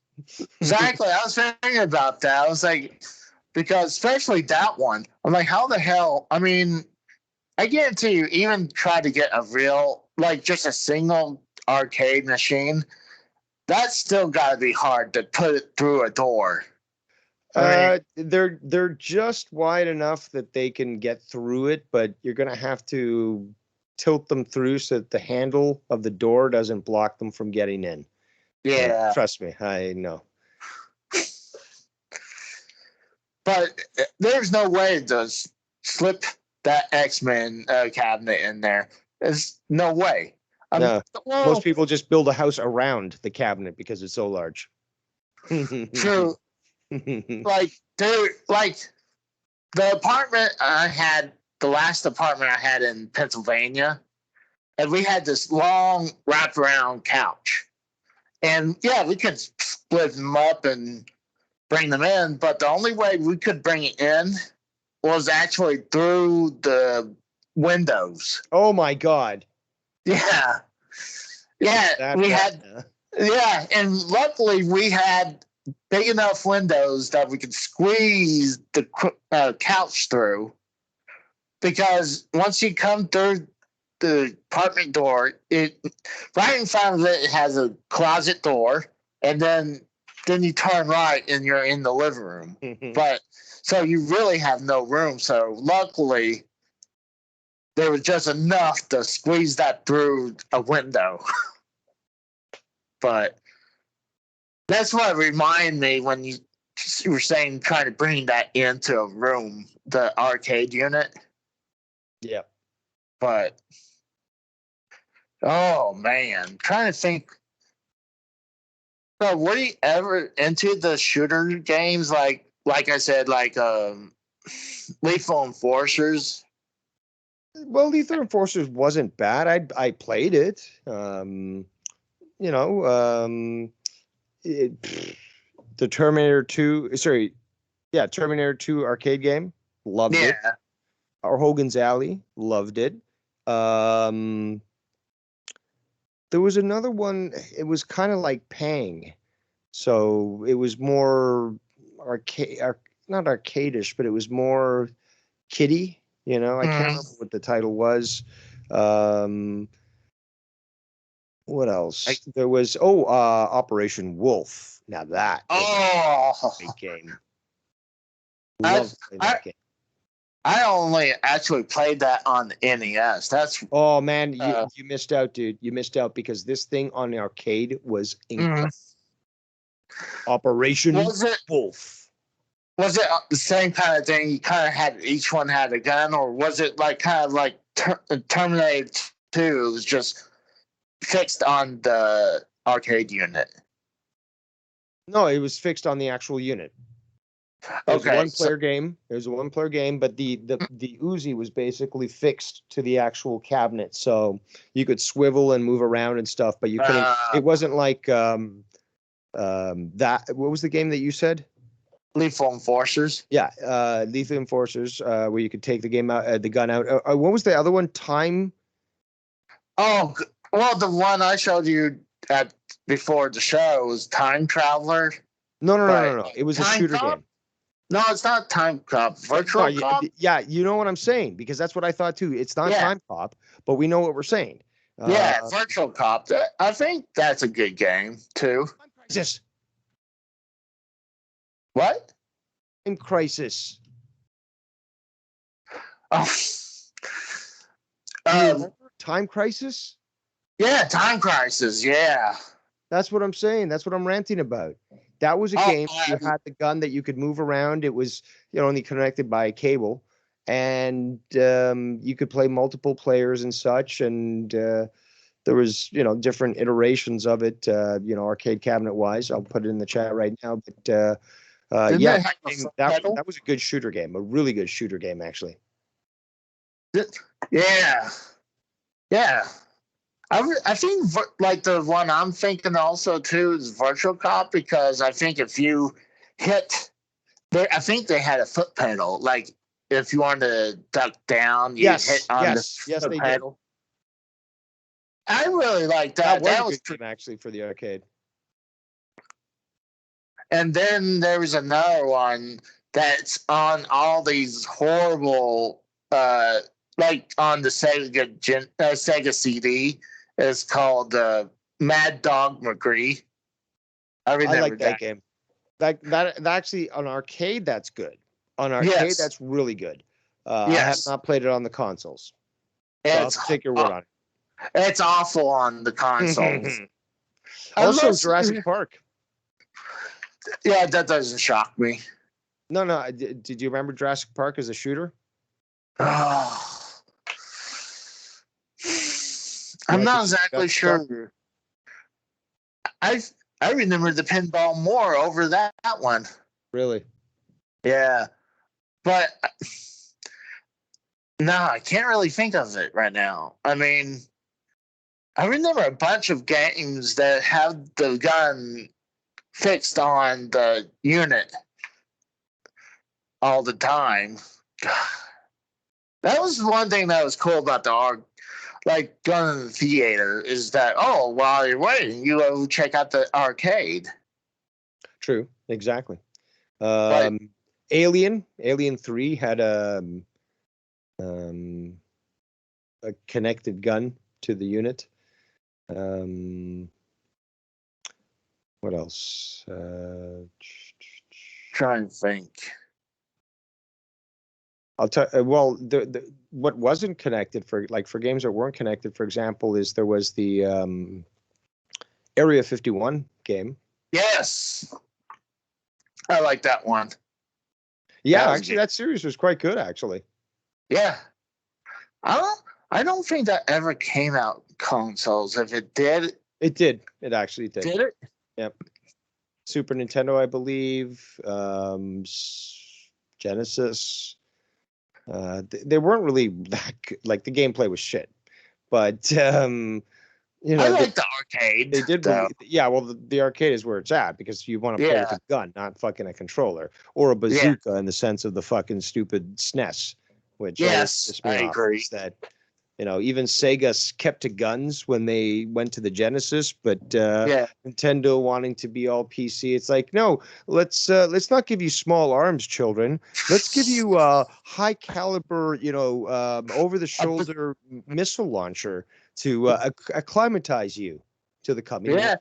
Exactly. I was thinking about that. I was like, because especially that one, I'm like, how the hell? I mean, I guarantee you, even try to get a real, like just a single arcade machine, that's still got to be hard to put it through a door. They're just wide enough that they can get through it, but you're gonna have to tilt them through so that the handle of the door doesn't block them from getting in. Yeah. Trust me, I know. But there's no way to slip that X-Men cabinet in there. There's no way. No, most people just build a house around the cabinet because it's so large. True. Like the apartment I had, the last apartment I had in Pennsylvania, and we had this long wraparound couch. And yeah, we could split them up and bring them in, but the only way we could bring it in was actually through the windows. Oh my god. Yeah. Yeah, we had yeah, and luckily we had big enough windows that we could squeeze the couch through, because once you come through the apartment door, it right in front of it has a closet door, and then you turn right and you're in the living room. But so you really have no room. So luckily there was just enough to squeeze that through a window. But that's what reminded me when you were saying trying to bring that into a room, the arcade unit. Yeah. But oh man, trying to think. So were you ever into the shooter games like I said, like Lethal Enforcers? Well, Lethal Enforcers wasn't bad. I played it. The Terminator 2, Terminator 2 arcade game, loved it. Or Hogan's Alley, loved it. There was another one, it was kind of like Pang. So it was more not arcadish, but it was more kiddie, I can't remember what the title was. What else? There was Operation Wolf. Now that was a great game. Love that game. I only actually played that on the NES. That's man, you missed out, dude. You missed out because this thing on the arcade was incredible. Operation Wolf. Was it the same kind of thing? You kind of had each one had a gun, or was it like kind of like Terminator 2? It was just fixed on the arcade unit. No, it was fixed on the actual unit. It was a one-player game. It was a one-player game, but the Uzi was basically fixed to the actual cabinet, so you could swivel and move around and stuff. But you couldn't. It wasn't like that. What was the game that you said? Lethal Enforcers. Yeah, Lethal Enforcers, where you could take the game out, the gun out. What was the other one? Time. Oh, well, the one I showed you at before the show was Time Traveler. No. It was a Time shooter Cop? game. No, it's not Time Cop. Virtual No, Cop? yeah, you know what I'm saying, because that's what I thought too. It's not Yeah. Time Cop, but we know what we're saying. Yeah, Virtual Cop. I think that's a good game too. Time Crisis. What? Time Crisis. Oh. Do you remember Time Crisis? Yeah, Time Crisis. Yeah. That's what I'm saying. That's what I'm ranting about. That was a game. You had the gun that you could move around. It was, only connected by a cable, and you could play multiple players and such. And there was, different iterations of it. Arcade cabinet wise. I'll put it in the chat right now. But yeah, that was a good shooter game. A really good shooter game, actually. Yeah. Yeah. I think like the one I'm thinking also too is Virtual Cop, because I think if you hit, I think they had a foot pedal. Like if you wanted to duck down, you hit on the foot pedal. Did. I really like that. That was a good game actually for the arcade. And then there was another one that's on all these horrible, like on the Sega CD. It's called Mad Dog McGree. I like that game. That actually on arcade, that's good. On arcade, that's really good. I have not played it on the consoles. So I'll take your word on it. It's awful on the consoles. Also, Jurassic Park. Yeah, that doesn't shock me. No. Did you remember Jurassic Park as a shooter? I'm not exactly sure. I remember the pinball more over that one. Really? Yeah. But no, I can't really think of it right now. I mean, I remember a bunch of games that have the gun fixed on the unit all the time. That was one thing that was cool about like going to the theater, is that, while you're waiting, you go check out the arcade. True, exactly. Alien 3 had a connected gun to the unit. What else? Trying to think. I'll tell. Well, what wasn't connected for games that weren't connected, for example, is there was the Area 51 game. Yes, I like that one. Yeah, actually, that series was quite good. Actually. Yeah, I don't think that ever came out consoles. If it did, it did. It actually did. Did it? Yep. Super Nintendo, I believe. Genesis. They weren't really that good. Like, the gameplay was shit, but I like the arcade. They did. Well, the arcade is where it's at, because you want to play with a gun, not fucking a controller or a bazooka in the sense of the fucking stupid SNES. Which I agree. That even Sega kept to guns when they went to the Genesis, but Nintendo wanting to be all PC, it's like, no, let's not give you small arms, children. Let's give you a high caliber, over the shoulder missile launcher to acclimatize you to the coming. Yeah,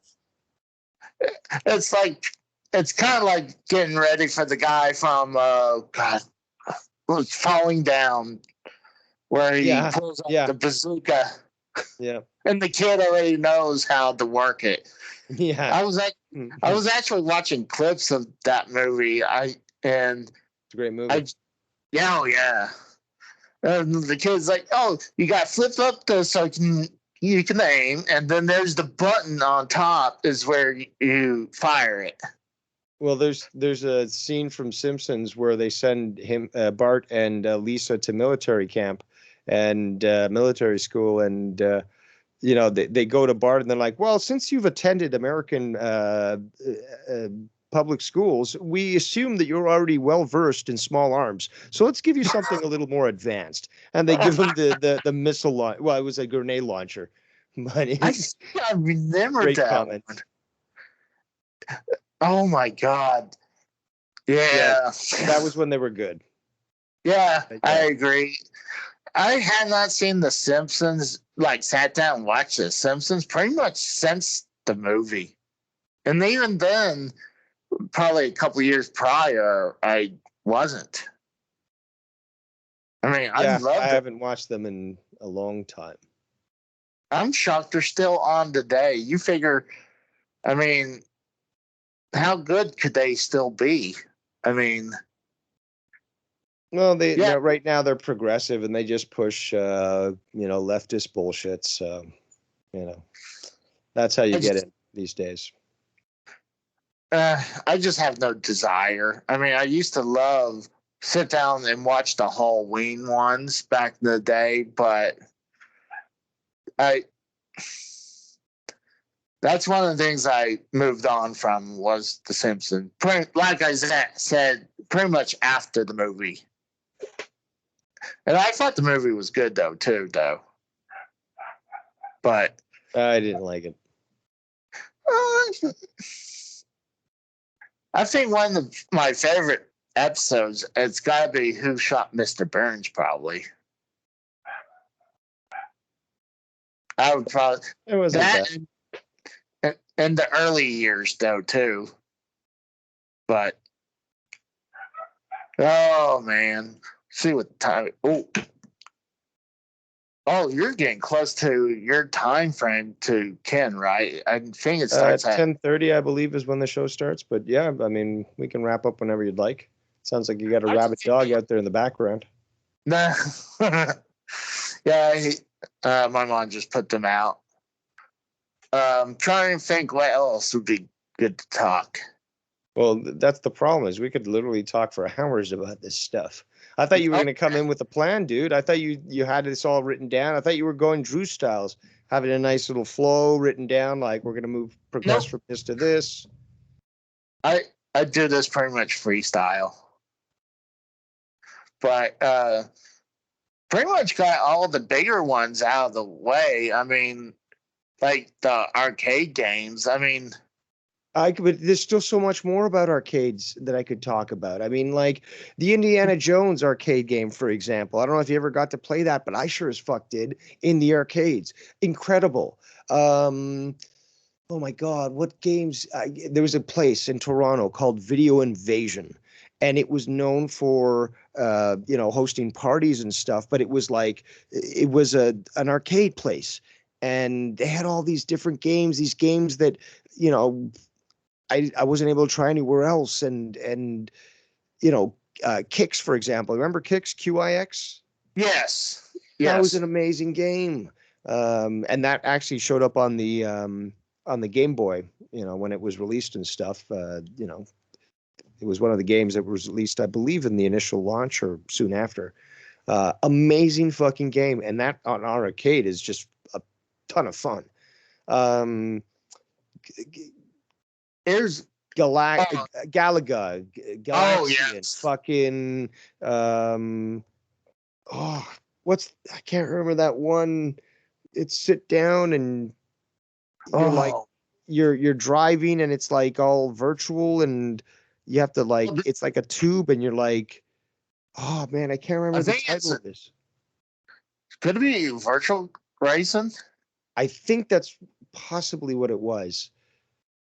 it's kind of like getting ready for the guy from Falling Down, where he pulls out the bazooka. Yeah. And the kid already knows how to work it. Yeah. I was actually watching clips of that movie. It's a great movie. Yeah. And the kid's like, you got to flip up this so you can aim, and then there's the button on top is where you fire it. Well, there's a scene from Simpsons where they send Bart and Lisa to military camp and military school, and they go to Bart and they're like, well, since you've attended American public schools, we assume that you're already well versed in small arms. So let's give you something a little more advanced. And they give him the missile launch. Well, it was a grenade launcher, but I it's think I remember great that comment. one. Oh my God. Yeah. That was when they were good. Yeah, But, I yeah. agree. I have not seen The Simpsons, like sat down and watched The Simpsons pretty much since the movie. And even then, probably a couple years prior, I wasn't. I mean, I Yeah, I loved it. haven't watched them in a long time. I'm shocked they're still on today. You figure, I mean, how good could they still be? I mean, Well, yeah, right now they're progressive and they just push leftist bullshit. So, that's how you get it these days. I just have no desire. I mean, I used to love sit down and watch the Halloween ones back in the day, but I that's one of the things I moved on from was The Simpsons. Like I said, pretty much after the movie. And I thought the movie was good though. But I didn't like it. I think one of my favorite episodes, it's got to be Who Shot Mr. Burns, probably. I would probably It wasn't that in the early years though too. But oh man, see what time. Oh, you're getting close to your time frame to Ken, right? I think it starts at 10:30, I believe, is when the show starts. But yeah, I mean, we can wrap up whenever you'd like. Sounds like you got a rabid dog out there in the background. Nah. Yeah, my mom just put them out. Trying to think what else would be good to talk. Well, that's the problem is we could literally talk for hours about this stuff. I thought you were going to come in with a plan, dude. I thought you had this all written down. I thought you were going Drew styles, having a nice little flow written down, like we're going to progress from this to this. I do this pretty much freestyle, but pretty much got all the bigger ones out of the way. I mean, like the arcade games. I mean, But there's still so much more about arcades that I could talk about. I mean, like the Indiana Jones arcade game, for example. I don't know if you ever got to play that, but I sure as fuck did in the arcades. Incredible. Oh my God, what games? There was a place in Toronto called Video Invasion, and it was known for hosting parties and stuff. But it was an arcade place, and they had all these different games. These games that you know I wasn't able to try anywhere else. And Kix, for example. Remember Kix, QIX? yes. That was an amazing game. And that actually showed up on the Game Boy, when it was released and stuff. It was one of the games that was released, I believe, in the initial launch or soon after. Amazing fucking game. And that on our arcade is just a ton of fun. There's Galaga, Galaxian, yes. fucking I can't remember that one. It's sit down and you're driving and it's like all virtual and you have to it's like a tube and you're like, oh man, I can't remember the title of this. Could it be Virtual Racing? I think that's possibly what it was,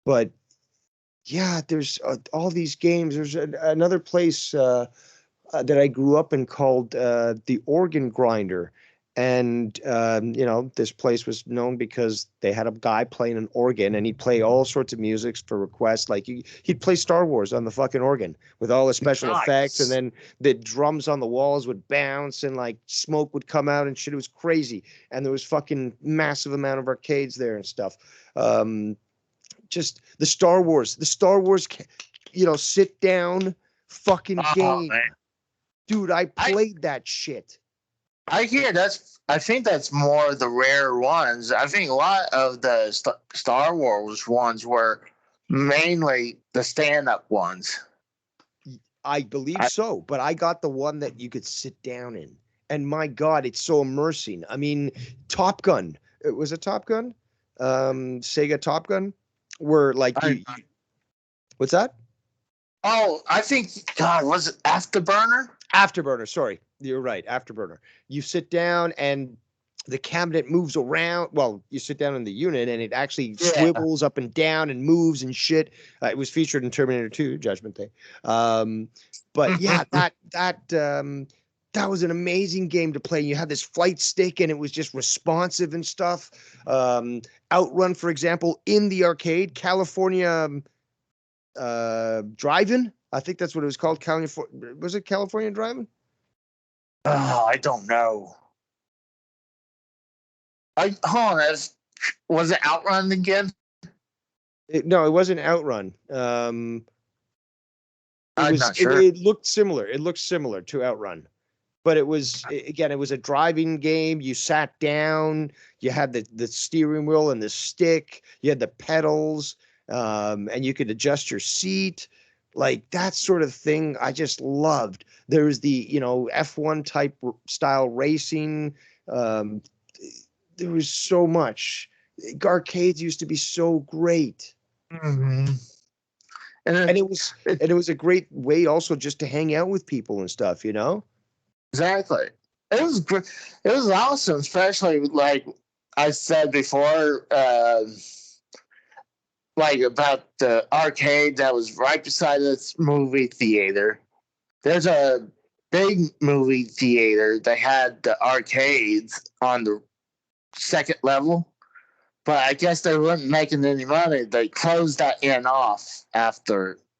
but yeah, there's all these games. There's another place that I grew up in called the Organ Grinder. And, this place was known because they had a guy playing an organ and he'd play all sorts of music for requests. Like he'd play Star Wars on the fucking organ with all the special effects. And then the drums on the walls would bounce and like smoke would come out and shit. It was crazy. And there was fucking massive amount of arcades there and stuff. Just the Star Wars, sit down fucking game. Man. Dude, I played that shit. I think that's more the rare ones. I think a lot of the Star Wars ones were Mainly the stand-up ones. I believe so, but I got the one that you could sit down in. And my God, it's so immersing. I mean, Top Gun. It was a Top Gun? Sega Top Gun? Where like what's that? Oh, I think, God, was it Afterburner? Afterburner, sorry. You're right, Afterburner. You sit down and the cabinet moves around. Well, you sit down in the unit and it actually swivels up and down and moves and shit. It was featured in Terminator 2, Judgment Day. But yeah, that was an amazing game to play. You had this flight stick and it was just responsive and stuff. Outrun, for example, in the arcade, California Drive-In. I think that's what it was called. Was it California Drive-In? Oh, I don't know. Hold on, was it Outrun again? No, it wasn't Outrun. I'm not sure. It looked similar. It looked similar to Outrun, but it was a driving game. You sat down. You had the steering wheel and the stick. You had the pedals, and you could adjust your seat. Like that sort of thing, I just loved. There's the F1 type style racing. There was so much. Arcades used to be so great. Mm-hmm. And it was a great way also just to hang out with people and stuff, Exactly. It was great. It was awesome, especially like I said before, like about the arcade that was right beside this movie theater. There's a big movie theater that had the arcades on the second level, but I guess they weren't making any money. They closed that in off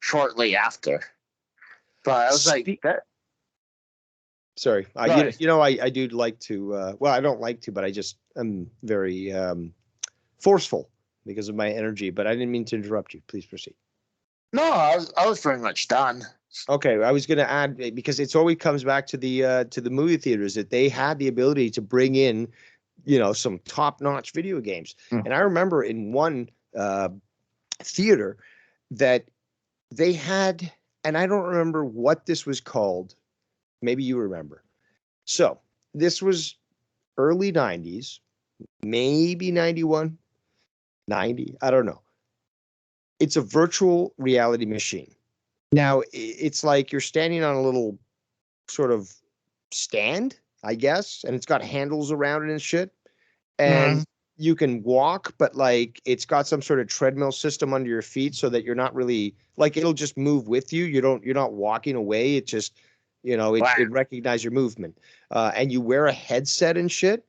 shortly after. But I was like, that. Sorry, I do like to. Well, I don't like to, but I'm very forceful because of my energy. But I didn't mean to interrupt you. Please proceed. No, I was pretty much done. Okay, I was going to add because it's always comes back to the movie theaters that they had the ability to bring in, some top-notch video games. And I remember in one theater that they had, and I don't remember what this was called. Maybe you remember. So this was early 90s, maybe 91, 90. I don't know. It's a virtual reality machine. Now, it's like you're standing on a little sort of stand, I guess, and it's got handles around it and shit. And you can walk, but like it's got some sort of treadmill system under your feet so that you're not really like it'll just move with you. You're not walking away. It just, it recognizes your movement. And you wear a headset and shit.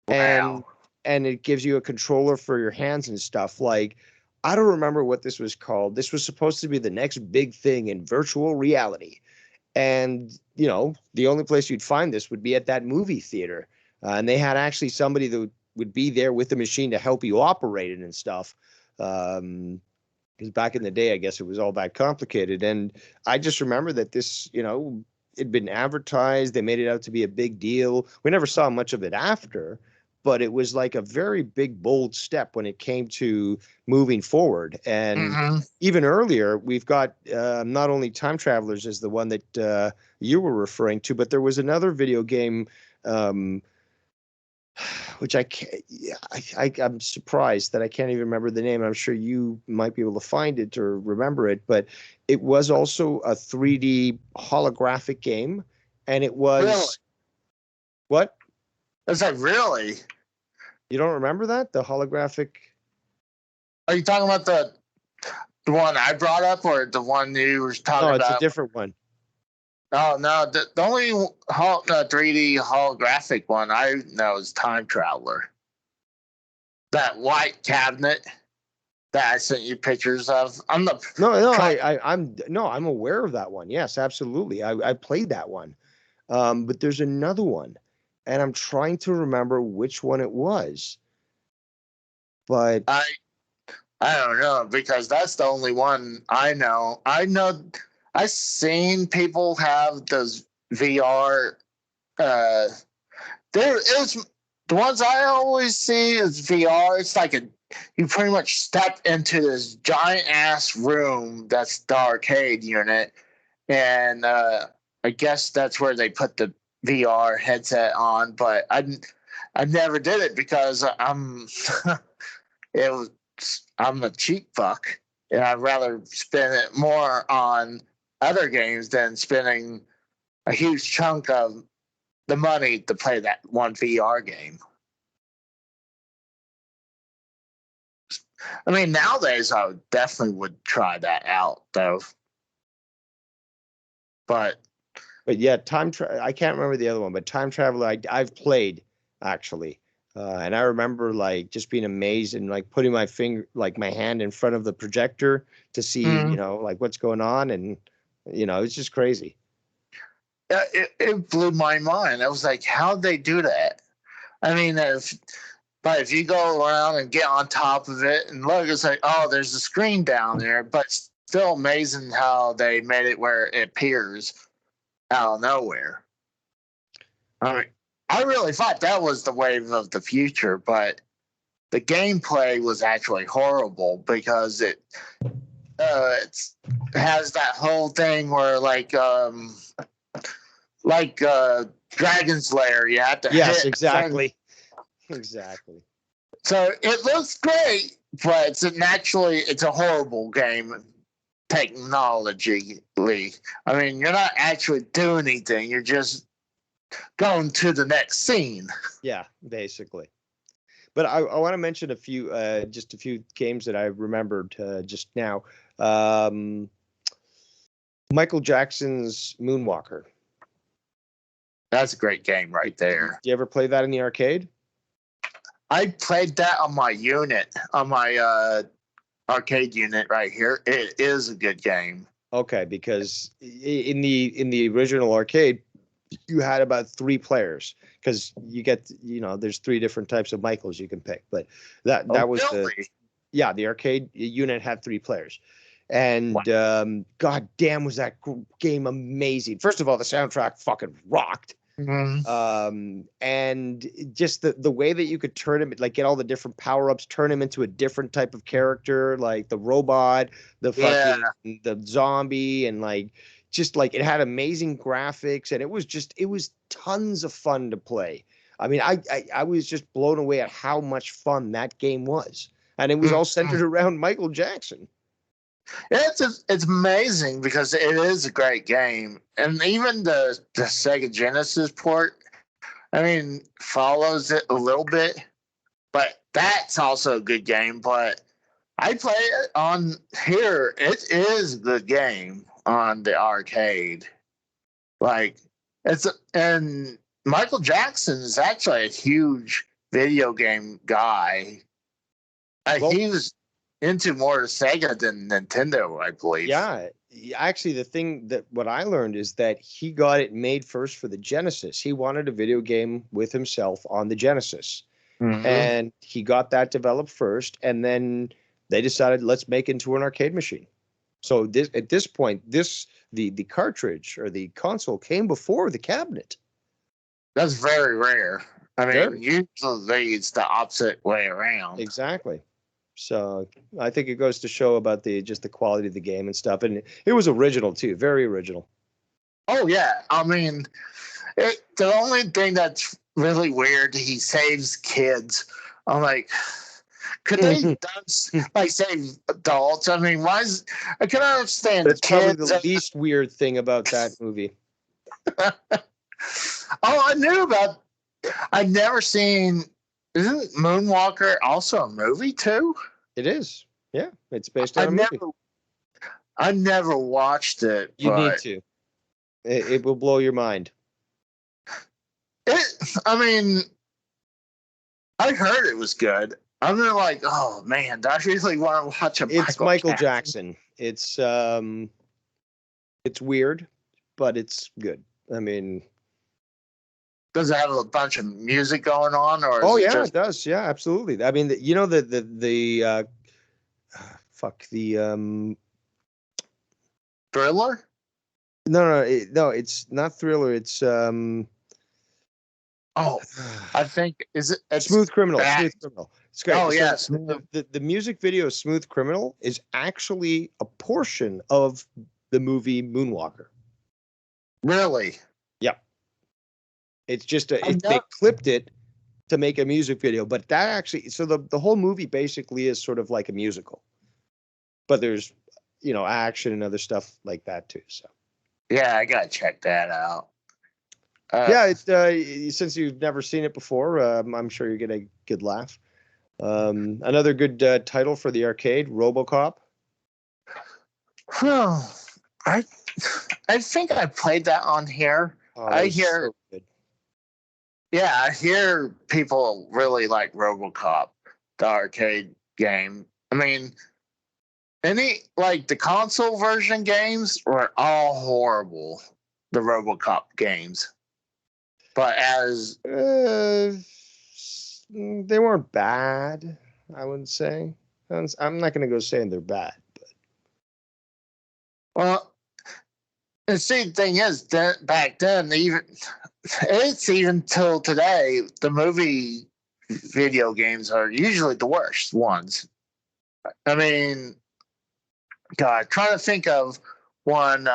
And it gives you a controller for your hands and stuff. Like, I don't remember what this was called. This was supposed to be the next big thing in virtual reality. And, the only place you'd find this would be at that movie theater. And they had actually somebody that would be there with the machine to help you operate it and stuff. Because back in the day, I guess it was all that complicated. And I just remember that this, it'd been advertised. They made it out to be a big deal. We never saw much of it after, but it was like a very big, bold step when it came to moving forward. And even earlier, we've got not only Time Travelers as the one that you were referring to, but there was another video game which I'm surprised that I can't even remember the name. I'm sure you might be able to find it or remember it, but it was also a 3D holographic game, and it was really? What? It's like, really? You don't remember that? The holographic? Are you talking about the one I brought up, or the one you were talking about? No, it's a different one. Oh, no, the only 3D holographic one I know is Time Traveler. That white cabinet that I sent you pictures of. I'm aware of that one. Yes, absolutely. I played that one. But there's another one, and I'm trying to remember which one it was. But I don't know, because that's the only one I know. I've seen people have those VR. The the ones I always see is VR. It's like you pretty much step into this giant ass room that's the arcade unit, and I guess that's where they put the VR headset on. But I never did it because it was I'm a cheap fuck, and I'd rather spend it more on other games than spending a huge chunk of the money to play that one VR game. I mean, nowadays I definitely would try that out, though. But yeah, I can't remember the other one, but Time Traveler I've played actually. And I remember like just being amazed and like putting my hand in front of the projector to see, like what's going on. And, it's just crazy. it blew my mind. I was like, how'd they do that? I mean, if you go around and get on top of it and look, it's like, oh, there's a screen down there, but still amazing how they made it where it appears out of nowhere. I mean, I really thought that was the wave of the future, but the gameplay was actually horrible because it has that whole thing where Dragon's Lair, you have to Yes, hit exactly. Exactly. So it looks great, but it's a horrible game technologically. I mean, you're not actually doing anything. You're just going to the next scene. Yeah, basically. But I want to mention just a few games that I remembered just now. Michael Jackson's Moonwalker. That's a great game right there. Did you ever play that in the arcade? I played that on my arcade unit right here. It is a good game. Okay, because in the original arcade, you had about 3 players because you get there's 3 different types of Michaels you can pick. But that was really? the arcade unit had 3 players. And wow. God damn, was that game amazing. First of all, the soundtrack fucking rocked. Mm-hmm. And just the way that you could turn him, like get all the different power-ups, turn him into a different type of character, like the robot, the fucking the zombie, and like just like it had amazing graphics, and it was tons of fun to play. I mean, I was just blown away at how much fun that game was. And it was all centered around Michael Jackson. It's amazing because it is a great game, and even the Sega Genesis port, I mean, follows it a little bit, but that's also a good game. But I play it on here. It is a good game on the arcade. Like and Michael Jackson is actually a huge video game guy. He was into more Sega than Nintendo, I believe. Yeah, actually, the thing that what I learned is that he got it made first for the Genesis. He wanted a video game with himself on the Genesis, and he got that developed first, and then they decided let's make it into an arcade machine. So at this point, the cartridge or the console came before the cabinet. That's very rare. I mean, usually it's the opposite way around. Exactly. So I think it goes to show about just the quality of the game and stuff. And it was original too, very original. Oh yeah. I mean, the only thing that's really weird, he saves kids. I'm like, could they like save adults? I mean, I can understand That's the kids. Probably the least weird thing about that movie. I knew about. I've never seen. Isn't Moonwalker also a movie too? It is. Yeah, it's based on a movie. I never watched it. You need to. It will blow your mind. I mean, I heard it was good. I'm like, oh man, do I really want to watch a It's Michael Jackson. It's weird, but it's good. I mean, does it have a bunch of music going on, or? It does. Yeah, absolutely. I mean, the Thriller? No, it's not Thriller. It's Oh, I think it's Smooth Criminal. bad. Smooth Criminal. It's great. Oh So yes, the music video Smooth Criminal is actually a portion of the movie Moonwalker. really. Yep. It's just I they know. clipped it to make a music video, but that actually, so the whole movie basically is sort of like a musical, but there's, action and other stuff like that too. So Yeah, I gotta check that out. yeah, since you've never seen it before, I'm sure you're gonna good laugh. Another good title for the arcade, Robocop. I I think I played that on here. Oh, that I was hear, so good. yeah, I hear people really like RoboCop, the arcade game. I mean, the console version games were all horrible, the RoboCop games. But as They weren't bad, I wouldn't say. I'm not gonna go saying they're bad, but well, and see, the thing is that back then, even till today, the movie video games are usually the worst ones. I mean, God, trying to think of one.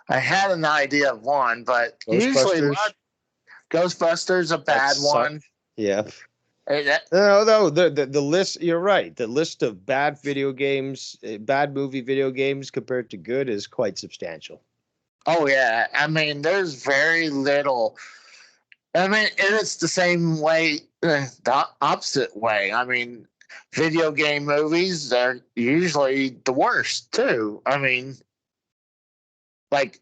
I had an idea of one, but usually Ghostbusters. Ghostbusters a That bad sucked. one. Yeah. That- No, the list. You're right. The list of bad video games, bad movie video games compared to good is quite substantial. oh yeah, I mean, there's very little. I mean, and it's the same way, the opposite way. I mean, video game movies are usually the worst too. I mean, like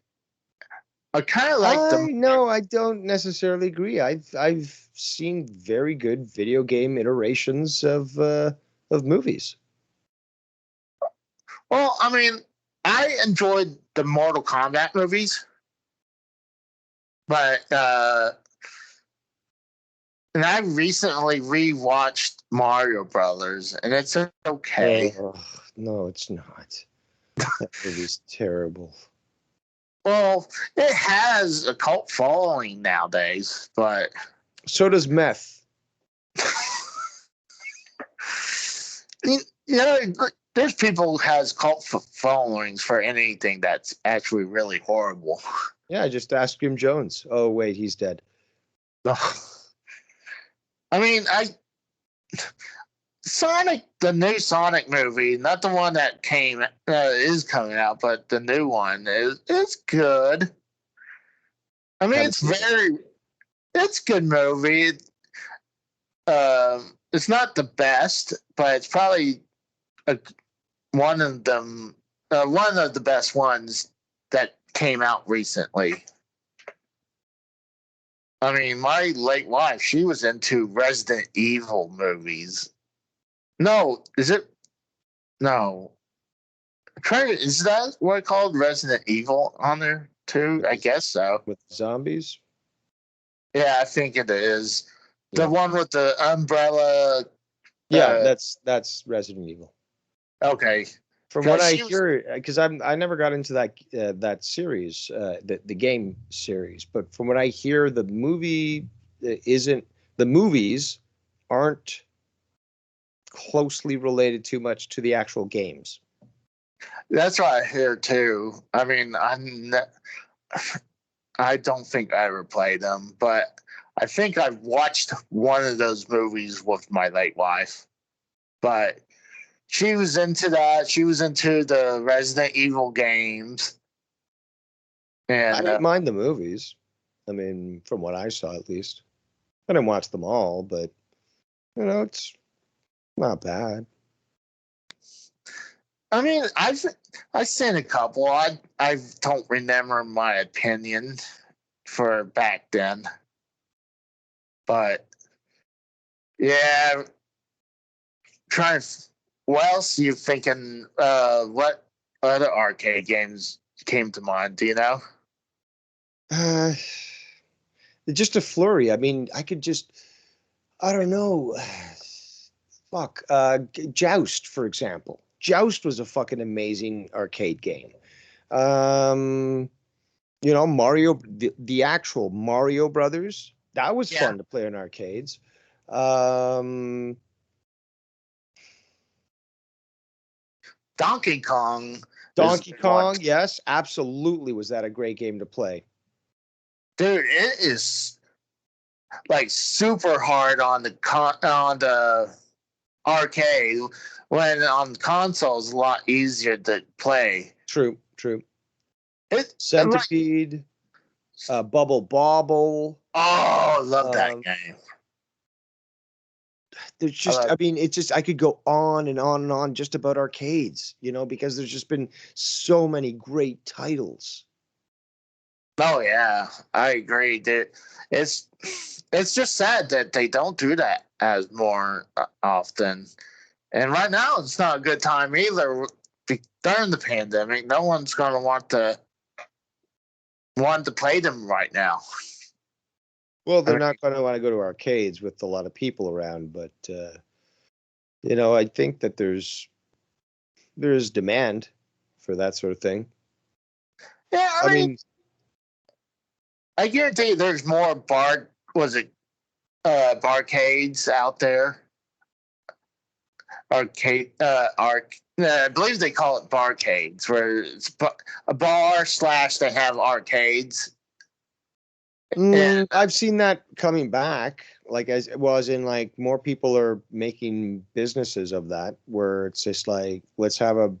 I kind of like the. I don't necessarily agree. I've seen very good video game iterations of movies. Well, I mean, I enjoyed the Mortal Kombat movies, but and I recently rewatched Mario Brothers, and it's okay. Oh, no, it's not. That movie's terrible. Well, it has a cult following nowadays, but So does meth. you know, there's people who has cult followings for anything that's actually really horrible. Yeah, just ask Jim Jones. Oh, wait, he's dead. I mean, Sonic, the new Sonic movie, not the one that is coming out, but the new one is good. I mean, it's a good movie. It's not the best, but it's probably one of them, one of the best ones that came out recently. I mean, my late wife, she was into Resident Evil movies. No, is it? No. Is that what it's called? Resident Evil on there too? I guess so. With zombies? Yeah, I think it is. Yeah. The one with the umbrella. Yeah, that's Resident Evil. Okay. From what I hear, because I never got into that series, the game series, but from what I hear, the movies aren't closely related too much to the actual games. That's what I hear too. I mean, I don't think I ever played them, but I think I watched one of those movies with my late wife. But she was into that. She was into the Resident Evil games. And I didn't mind the movies. I mean, from what I saw, at least. I didn't watch them all, but it's not bad. I mean, I've seen a couple. I don't remember my opinion for back then, but yeah. What else are you thinking? What other arcade games came to mind? Do you know? Just a flurry. I mean, I don't know. Fuck. Joust, for example. Joust was a fucking amazing arcade game. You know, Mario, the actual Mario Brothers, that was Yeah. fun to play in arcades. Um, Donkey Kong. Donkey Kong, yes, absolutely. Was that a great game to play? Dude, it is like super hard on the arcade, when on consoles a lot easier to play. True, true. It Centipede, Bubble Bobble. Oh, love that game. There's just, I mean, it's just, I could go on and on and on just about arcades, you know, because there's just been so many great titles. Oh yeah, I agree. It's just sad that they don't do that as more often. And right now, it's not a good time either. During the pandemic, no one's going to want to play them right now. Well, they're not going to want to go to arcades with a lot of people around, but you know, I think that there's demand for that sort of thing. Yeah, I mean, I guarantee there's more barcades out there. Arcade, I believe they call it barcades, where it's a bar / they have arcades. I've seen that coming back, like as in like more people are making businesses of that, where it's just like, let's have a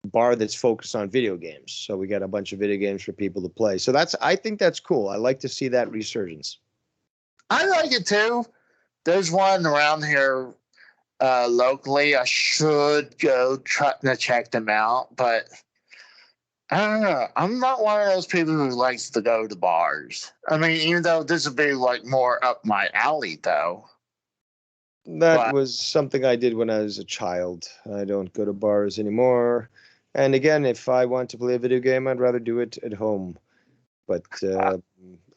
bar that's focused on video games. So we got a bunch of video games for people to play. So I think that's cool. I like to see that resurgence. I like it too. There's one around here locally. I should go try to check them out, but I don't know. I'm not one of those people who likes to go to bars. I mean, even though this would be like more up my alley, though. That was something I did when I was a child. I don't go to bars anymore. And again, if I want to play a video game, I'd rather do it at home. But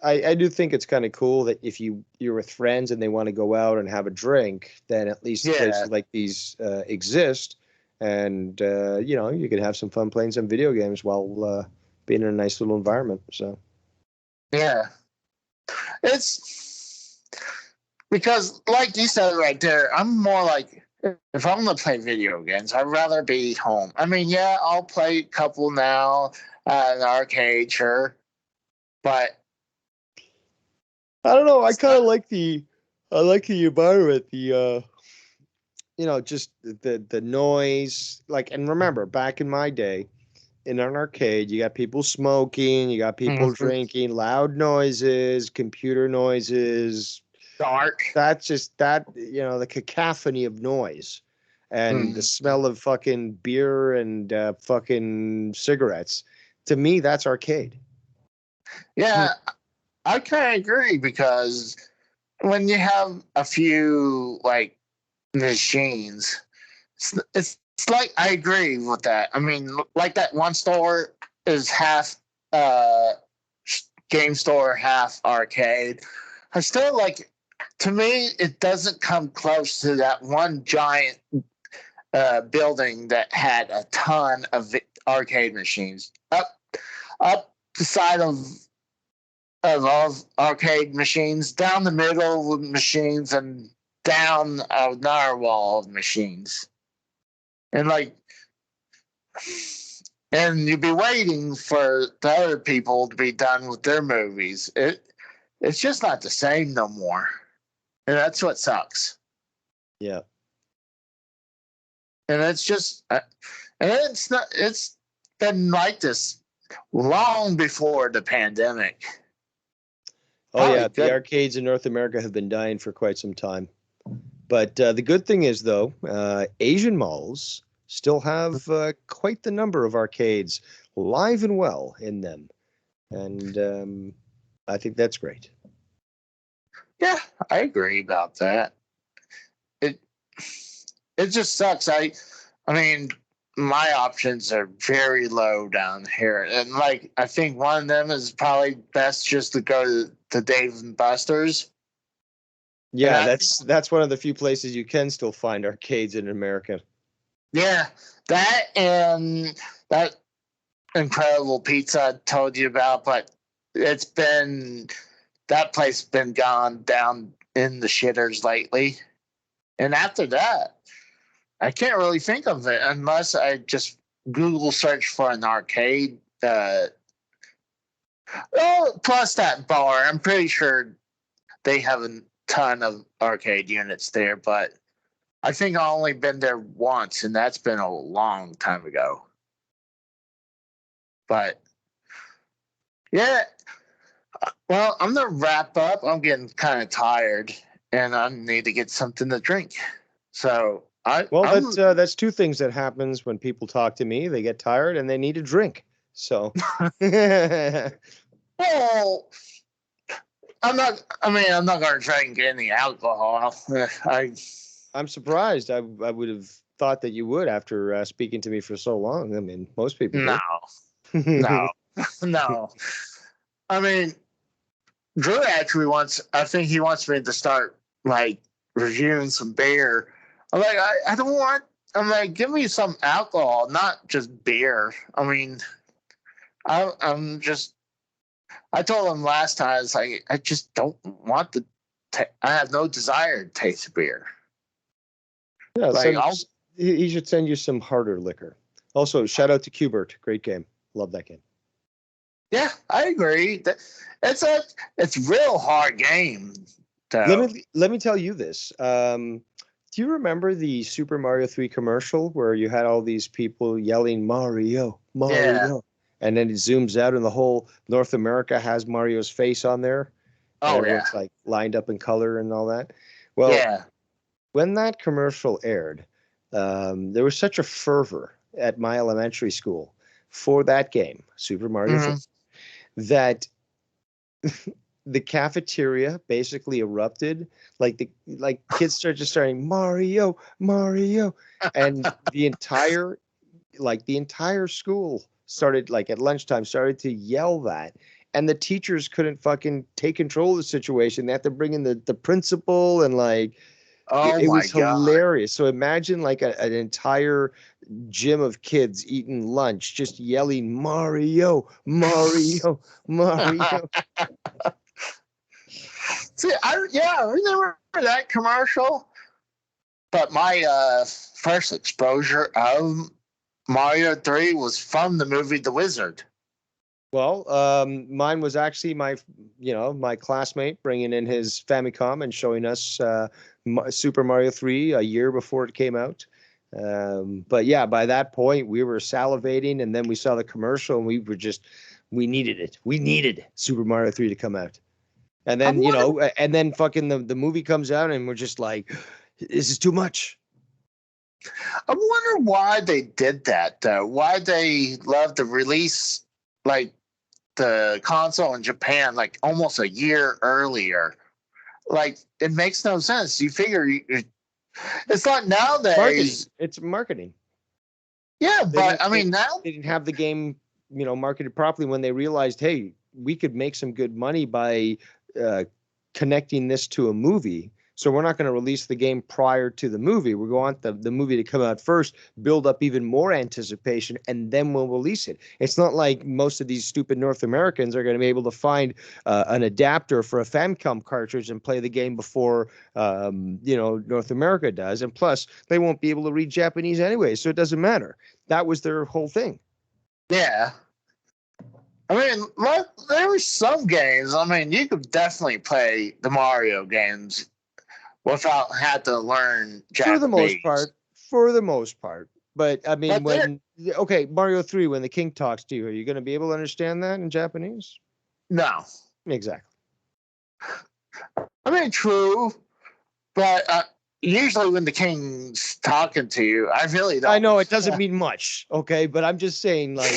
I do think it's kind of cool that if you're with friends and they want to go out and have a drink, then at least places like these exist. And, you know, you can have some fun playing some video games while being in a nice little environment. So, yeah. It's because, like you said right there, I'm more like, if I'm going to play video games, I'd rather be home. I mean, yeah, I'll play a couple now in the arcade, sure. But I don't know. I kind of like the environment, the you know, just the noise. Like, and remember, back in my day, in an arcade, you got people smoking, you got people drinking, loud noises, computer noises. Dark. That's just that, you know, the cacophony of noise and the smell of fucking beer and fucking cigarettes. To me, that's arcade. Yeah, I kind of agree, because when you have a few like machines, it's like, I agree with that. I mean, like that one store is half game store, half arcade. I still like. To me, it doesn't come close to that one giant building that had a ton of arcade machines up the side of all arcade machines, down the middle of machines, and down another wall of machines. And and you'd be waiting for the other people to be done with their movies. It's just not the same no more. And that's what sucks. Yeah. And it's just, and it's been like this long before the pandemic. Oh, yeah. The arcades in North America have been dying for quite some time. But the good thing is, though, Asian malls still have quite the number of arcades live and well in them. And I think that's great. Yeah, I agree about that. It just sucks. I mean, my options are very low down here, and like, I think one of them is probably best just to go to Dave and Buster's. Yeah, that's one of the few places you can still find arcades in America. Yeah, that and that incredible pizza I told you about, but that place been gone down in the shitters lately. And after that, I can't really think of it unless I just Google search for an arcade. Plus that bar. I'm pretty sure they have a ton of arcade units there, but I think I've only been there once, and that's been a long time ago. But yeah, well, I'm gonna wrap up. I'm getting kind of tired, and I need to get something to drink. So that's two things that happens when people talk to me. They get tired and they need a drink. So, well, I'm not. I mean, I'm not gonna drink any alcohol. I'm surprised. I would have thought that you would after speaking to me for so long. I mean, most people no, no, no. I mean, Drew actually wants. I think he wants me to start like reviewing some beer. I'm like, I don't want. I'm like, give me some alcohol, not just beer. I mean, I'm just. I told him last time, I was like, I just don't want to. I have no desire to taste beer. Yeah, like, he should send you some harder liquor. Also, shout out to Qbert. Great game. Love that game. Yeah, I agree. It's a real hard game. Let me tell you this. Do you remember the Super Mario 3 commercial where you had all these people yelling Mario, Mario? Yeah. And then it zooms out and the whole North America has Mario's face on there. Oh, everyone's like lined up in color and all that. Well, when that commercial aired, there was such a fervor at my elementary school for that game, Super Mario 3, that the cafeteria basically erupted. Like kids started starting Mario, Mario, and the entire school started, like, at lunchtime started to yell that, and the teachers couldn't fucking take control of the situation. They had to bring in the principal, and like, it was hilarious. So imagine like an entire gym of kids eating lunch, just yelling Mario, Mario, Mario. See, I remember that commercial, but my first exposure of Mario 3 was from the movie The Wizard. Well, mine was actually my classmate bringing in his Famicom and showing us Super Mario 3 a year before it came out. But yeah, by that point we were salivating, and then we saw the commercial and we needed it. We needed Super Mario 3 to come out. And then, and then fucking the movie comes out and we're just like, this is too much. I wonder why they did that, though. Why they love to release like the console in Japan like almost a year earlier. Like, it makes no sense. You figure it's not nowadays. It's marketing. Yeah, but I mean, now they didn't have the game, marketed properly when they realized, hey, we could make some good money by connecting this to a movie. So we're not going to release the game prior to the movie. We want the movie to come out first, build up even more anticipation, and then we'll release it. It's not like most of these stupid North Americans are going to be able to find an adapter for a Famicom cartridge and play the game before, North America does. And plus, they won't be able to read Japanese anyway, so it doesn't matter. That was their whole thing. Yeah. I mean, there were some games. I mean, you could definitely play the Mario games without having to learn Japanese. For the most part. But I mean, Mario 3, when the king talks to you, are you going to be able to understand that in Japanese? No. Exactly. I mean, true. But usually when the king's talking to you, I really don't. I know it doesn't mean much, okay? But I'm just saying, like,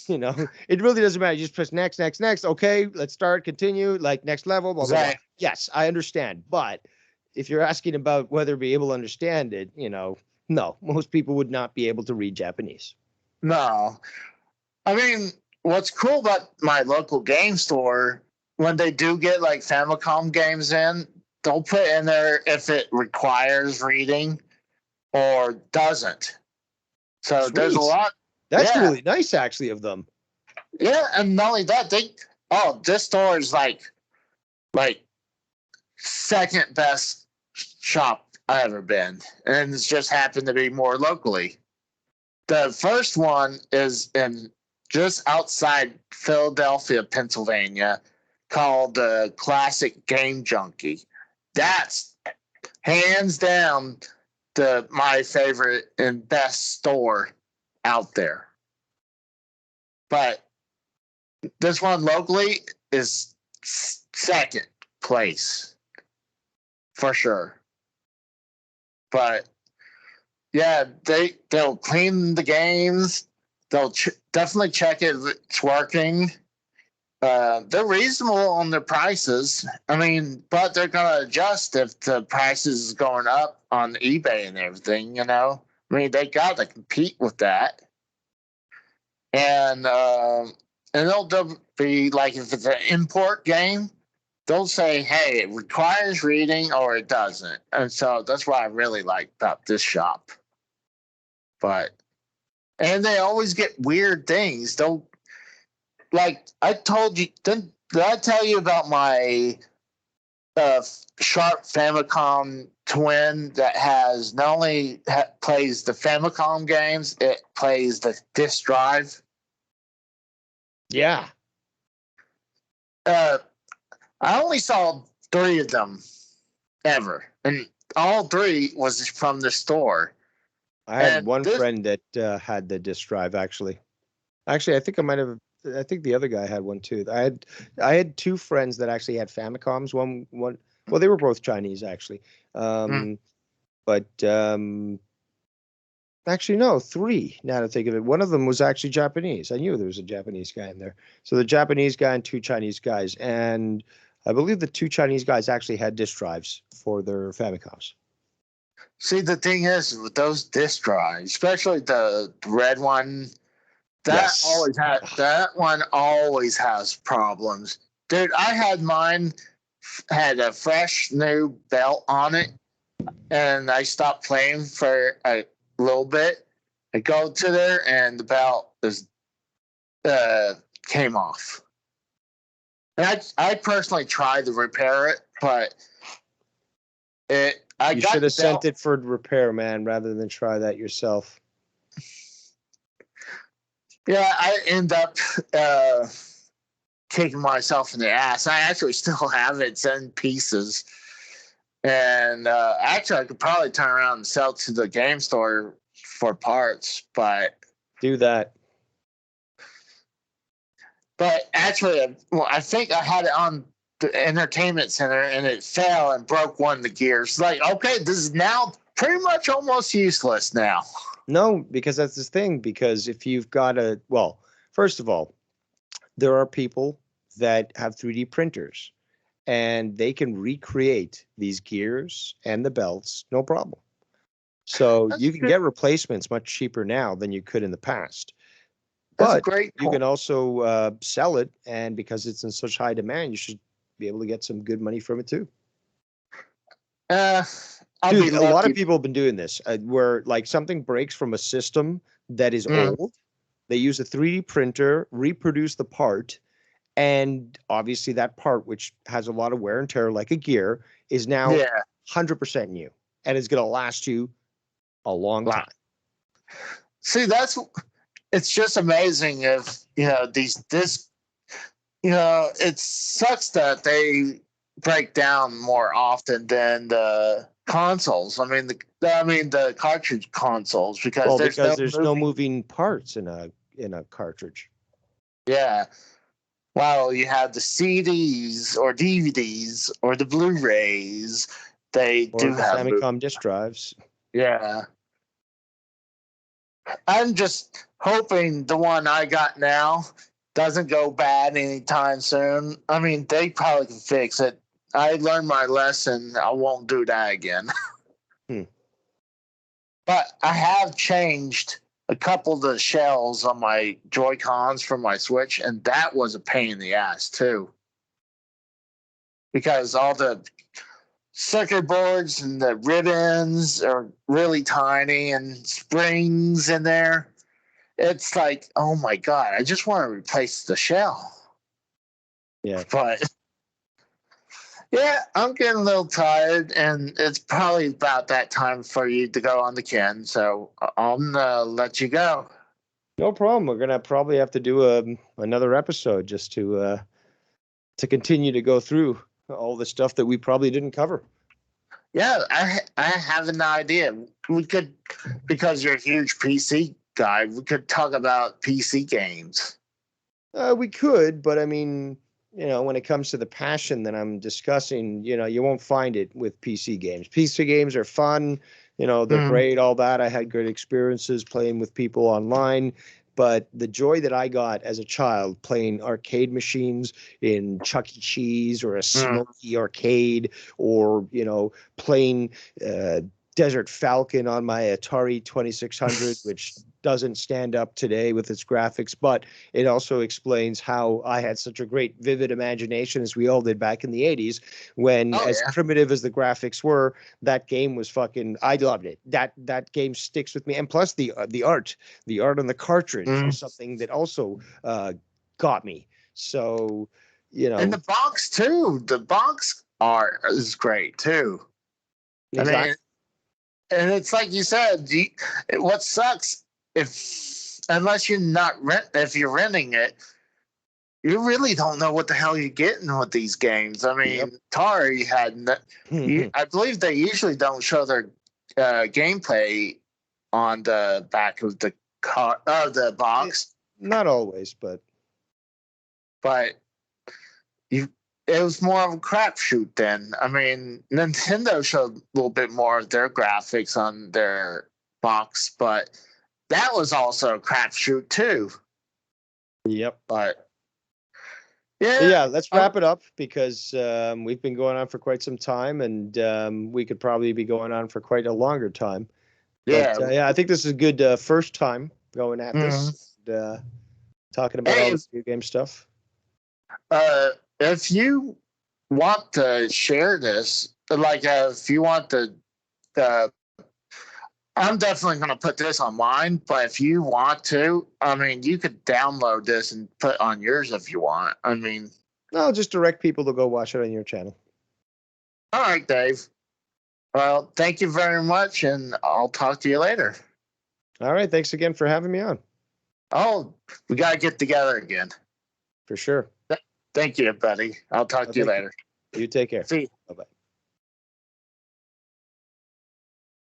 it really doesn't matter. You just press next, next, next. Okay, let's start, continue, like next level, blah, blah, blah. Yes, I understand. But if you're asking about whether be able to understand it, no, most people would not be able to read Japanese. No. I mean, what's cool about my local game store, when they do get like Famicom games in, they'll put in there if it requires reading or doesn't. So Sweet. There's a lot. That's Yeah, really nice, actually, of them. yeah, and not only that, this store is like second best shop I ever been, and it's just happened to be more locally. The first one is in just outside Philadelphia, Pennsylvania, called the Classic Game Junkie. That's hands down my favorite and best store out there. But this one locally is second place for sure. But yeah, they'll clean the games. They'll definitely check if it's working. They're reasonable on their prices. I mean, but they're gonna adjust if the prices is going up on eBay and everything. I mean, they got to compete with that. And they'll be like, if it's an import game, they'll say, hey, it requires reading or it doesn't. And so that's what I really like about this shop. And they always get weird things. They'll, like, I told you, did I tell you about my Sharp Famicom twin that has not only plays the Famicom games, it plays the disk drive? Yeah. I only saw 3 of them ever, and all 3 was from the store. I had one friend that had the disk drive, actually. Actually, I think I think the other guy had one too. I had 2 friends that actually had Famicoms. Well, they were both Chinese, actually. But actually, no, 3, now to think of it. One of them was actually Japanese. I knew there was a Japanese guy in there. So the Japanese guy and 2 Chinese guys. And I believe the 2 Chinese guys actually had disk drives for their Famicoms. See, the thing is, with those disk drives, especially the red one, that one always has problems. Dude, I had mine had a fresh new belt on it, and I stopped playing for a little bit. I go to there, and the belt came off. And I personally tried to repair it, but you should have sent it for repair, man, rather than try that yourself. Yeah, I end up kicking myself in the ass. I actually still have it in pieces. And actually, I could probably turn around and sell it to the game store for parts, but... Do that. But actually, I think I had it on the entertainment center, and it fell and broke one of the gears. Like, okay, this is now pretty much almost useless now. No, because that's the thing. Because if you've got first of all, there are people that have 3D printers, and they can recreate these gears and the belts, no problem. So you can get replacements much cheaper now than you could in the past. But you can also sell it, and because it's in such high demand, you should be able to get some good money from it too. Dude, a lot of people have been doing this, where like something breaks from a system that is old. They use a 3D printer, reproduce the part, and obviously that part, which has a lot of wear and tear, like a gear, is now 100% new, and it's going to last you a long time. See, it's just amazing if, it sucks that they break down more often than the consoles. I mean, the cartridge consoles, because there's no moving parts in a cartridge. Yeah. Well, you have the CDs or DVDs or the Blu-rays. They do have Famicom disk drives. Yeah. I'm just hoping the one I got now doesn't go bad anytime soon. I mean, they probably can fix it. I learned my lesson. I won't do that again. But I have changed a couple of the shells on my Joy-Cons from my Switch, and that was a pain in the ass too. Because all the circuit boards and the ribbons are really tiny and springs in there. it's like, oh my God, I just want to replace the shell. Yeah. But yeah, I'm getting a little tired, and it's probably about that time for you to go on the Ken. So I'm gonna let you go. No problem. We're gonna probably have to do another episode just to continue to go through all the stuff that we probably didn't cover. Yeah, I have an idea. We could, because you're a huge PC guy, we could talk about PC games. We could, but I mean, when it comes to the passion that I'm discussing, you won't find it with PC games. PC games are fun, they're great, all that. I had good experiences playing with people online, but the joy that I got as a child playing arcade machines in Chuck E. Cheese or a Smoky arcade, or, playing Desert Falcon on my Atari 2600, which doesn't stand up today with its graphics, but it also explains how I had such a great, vivid imagination, as we all did back in the 80s, when, as primitive as the graphics were, that game was fucking, I loved it. That game sticks with me. And plus the art on the cartridge was something that also got me. So, And the box too. The box art is great too. Exactly. I mean, and it's like you said, what sucks, unless you're not if you're renting it, you really don't know what the hell you're getting with these games. I mean, Atari had, I believe they usually don't show their gameplay on the back of the the box. Not always, but it was more of a crapshoot then. I mean, Nintendo showed a little bit more of their graphics on their box, but that was also a crapshoot too. Yep. But yeah, let's wrap it up, because we've been going on for quite some time, and we could probably be going on for quite a longer time. Yeah. But, I think this is a good first time going at this, talking about all this video game stuff. If you want to share this, like if you want to, I'm definitely going to put this on mine, but if you want to, I mean, you could download this and put on yours if you want. I mean, I'll just direct people to go watch it on your channel. All right, Dave. Well, thank you very much, and I'll talk to you later. All right. Thanks again for having me on. Oh, we got to get together again. For sure. Thank you, buddy. I'll talk to you later. You take care. See you. Bye-bye.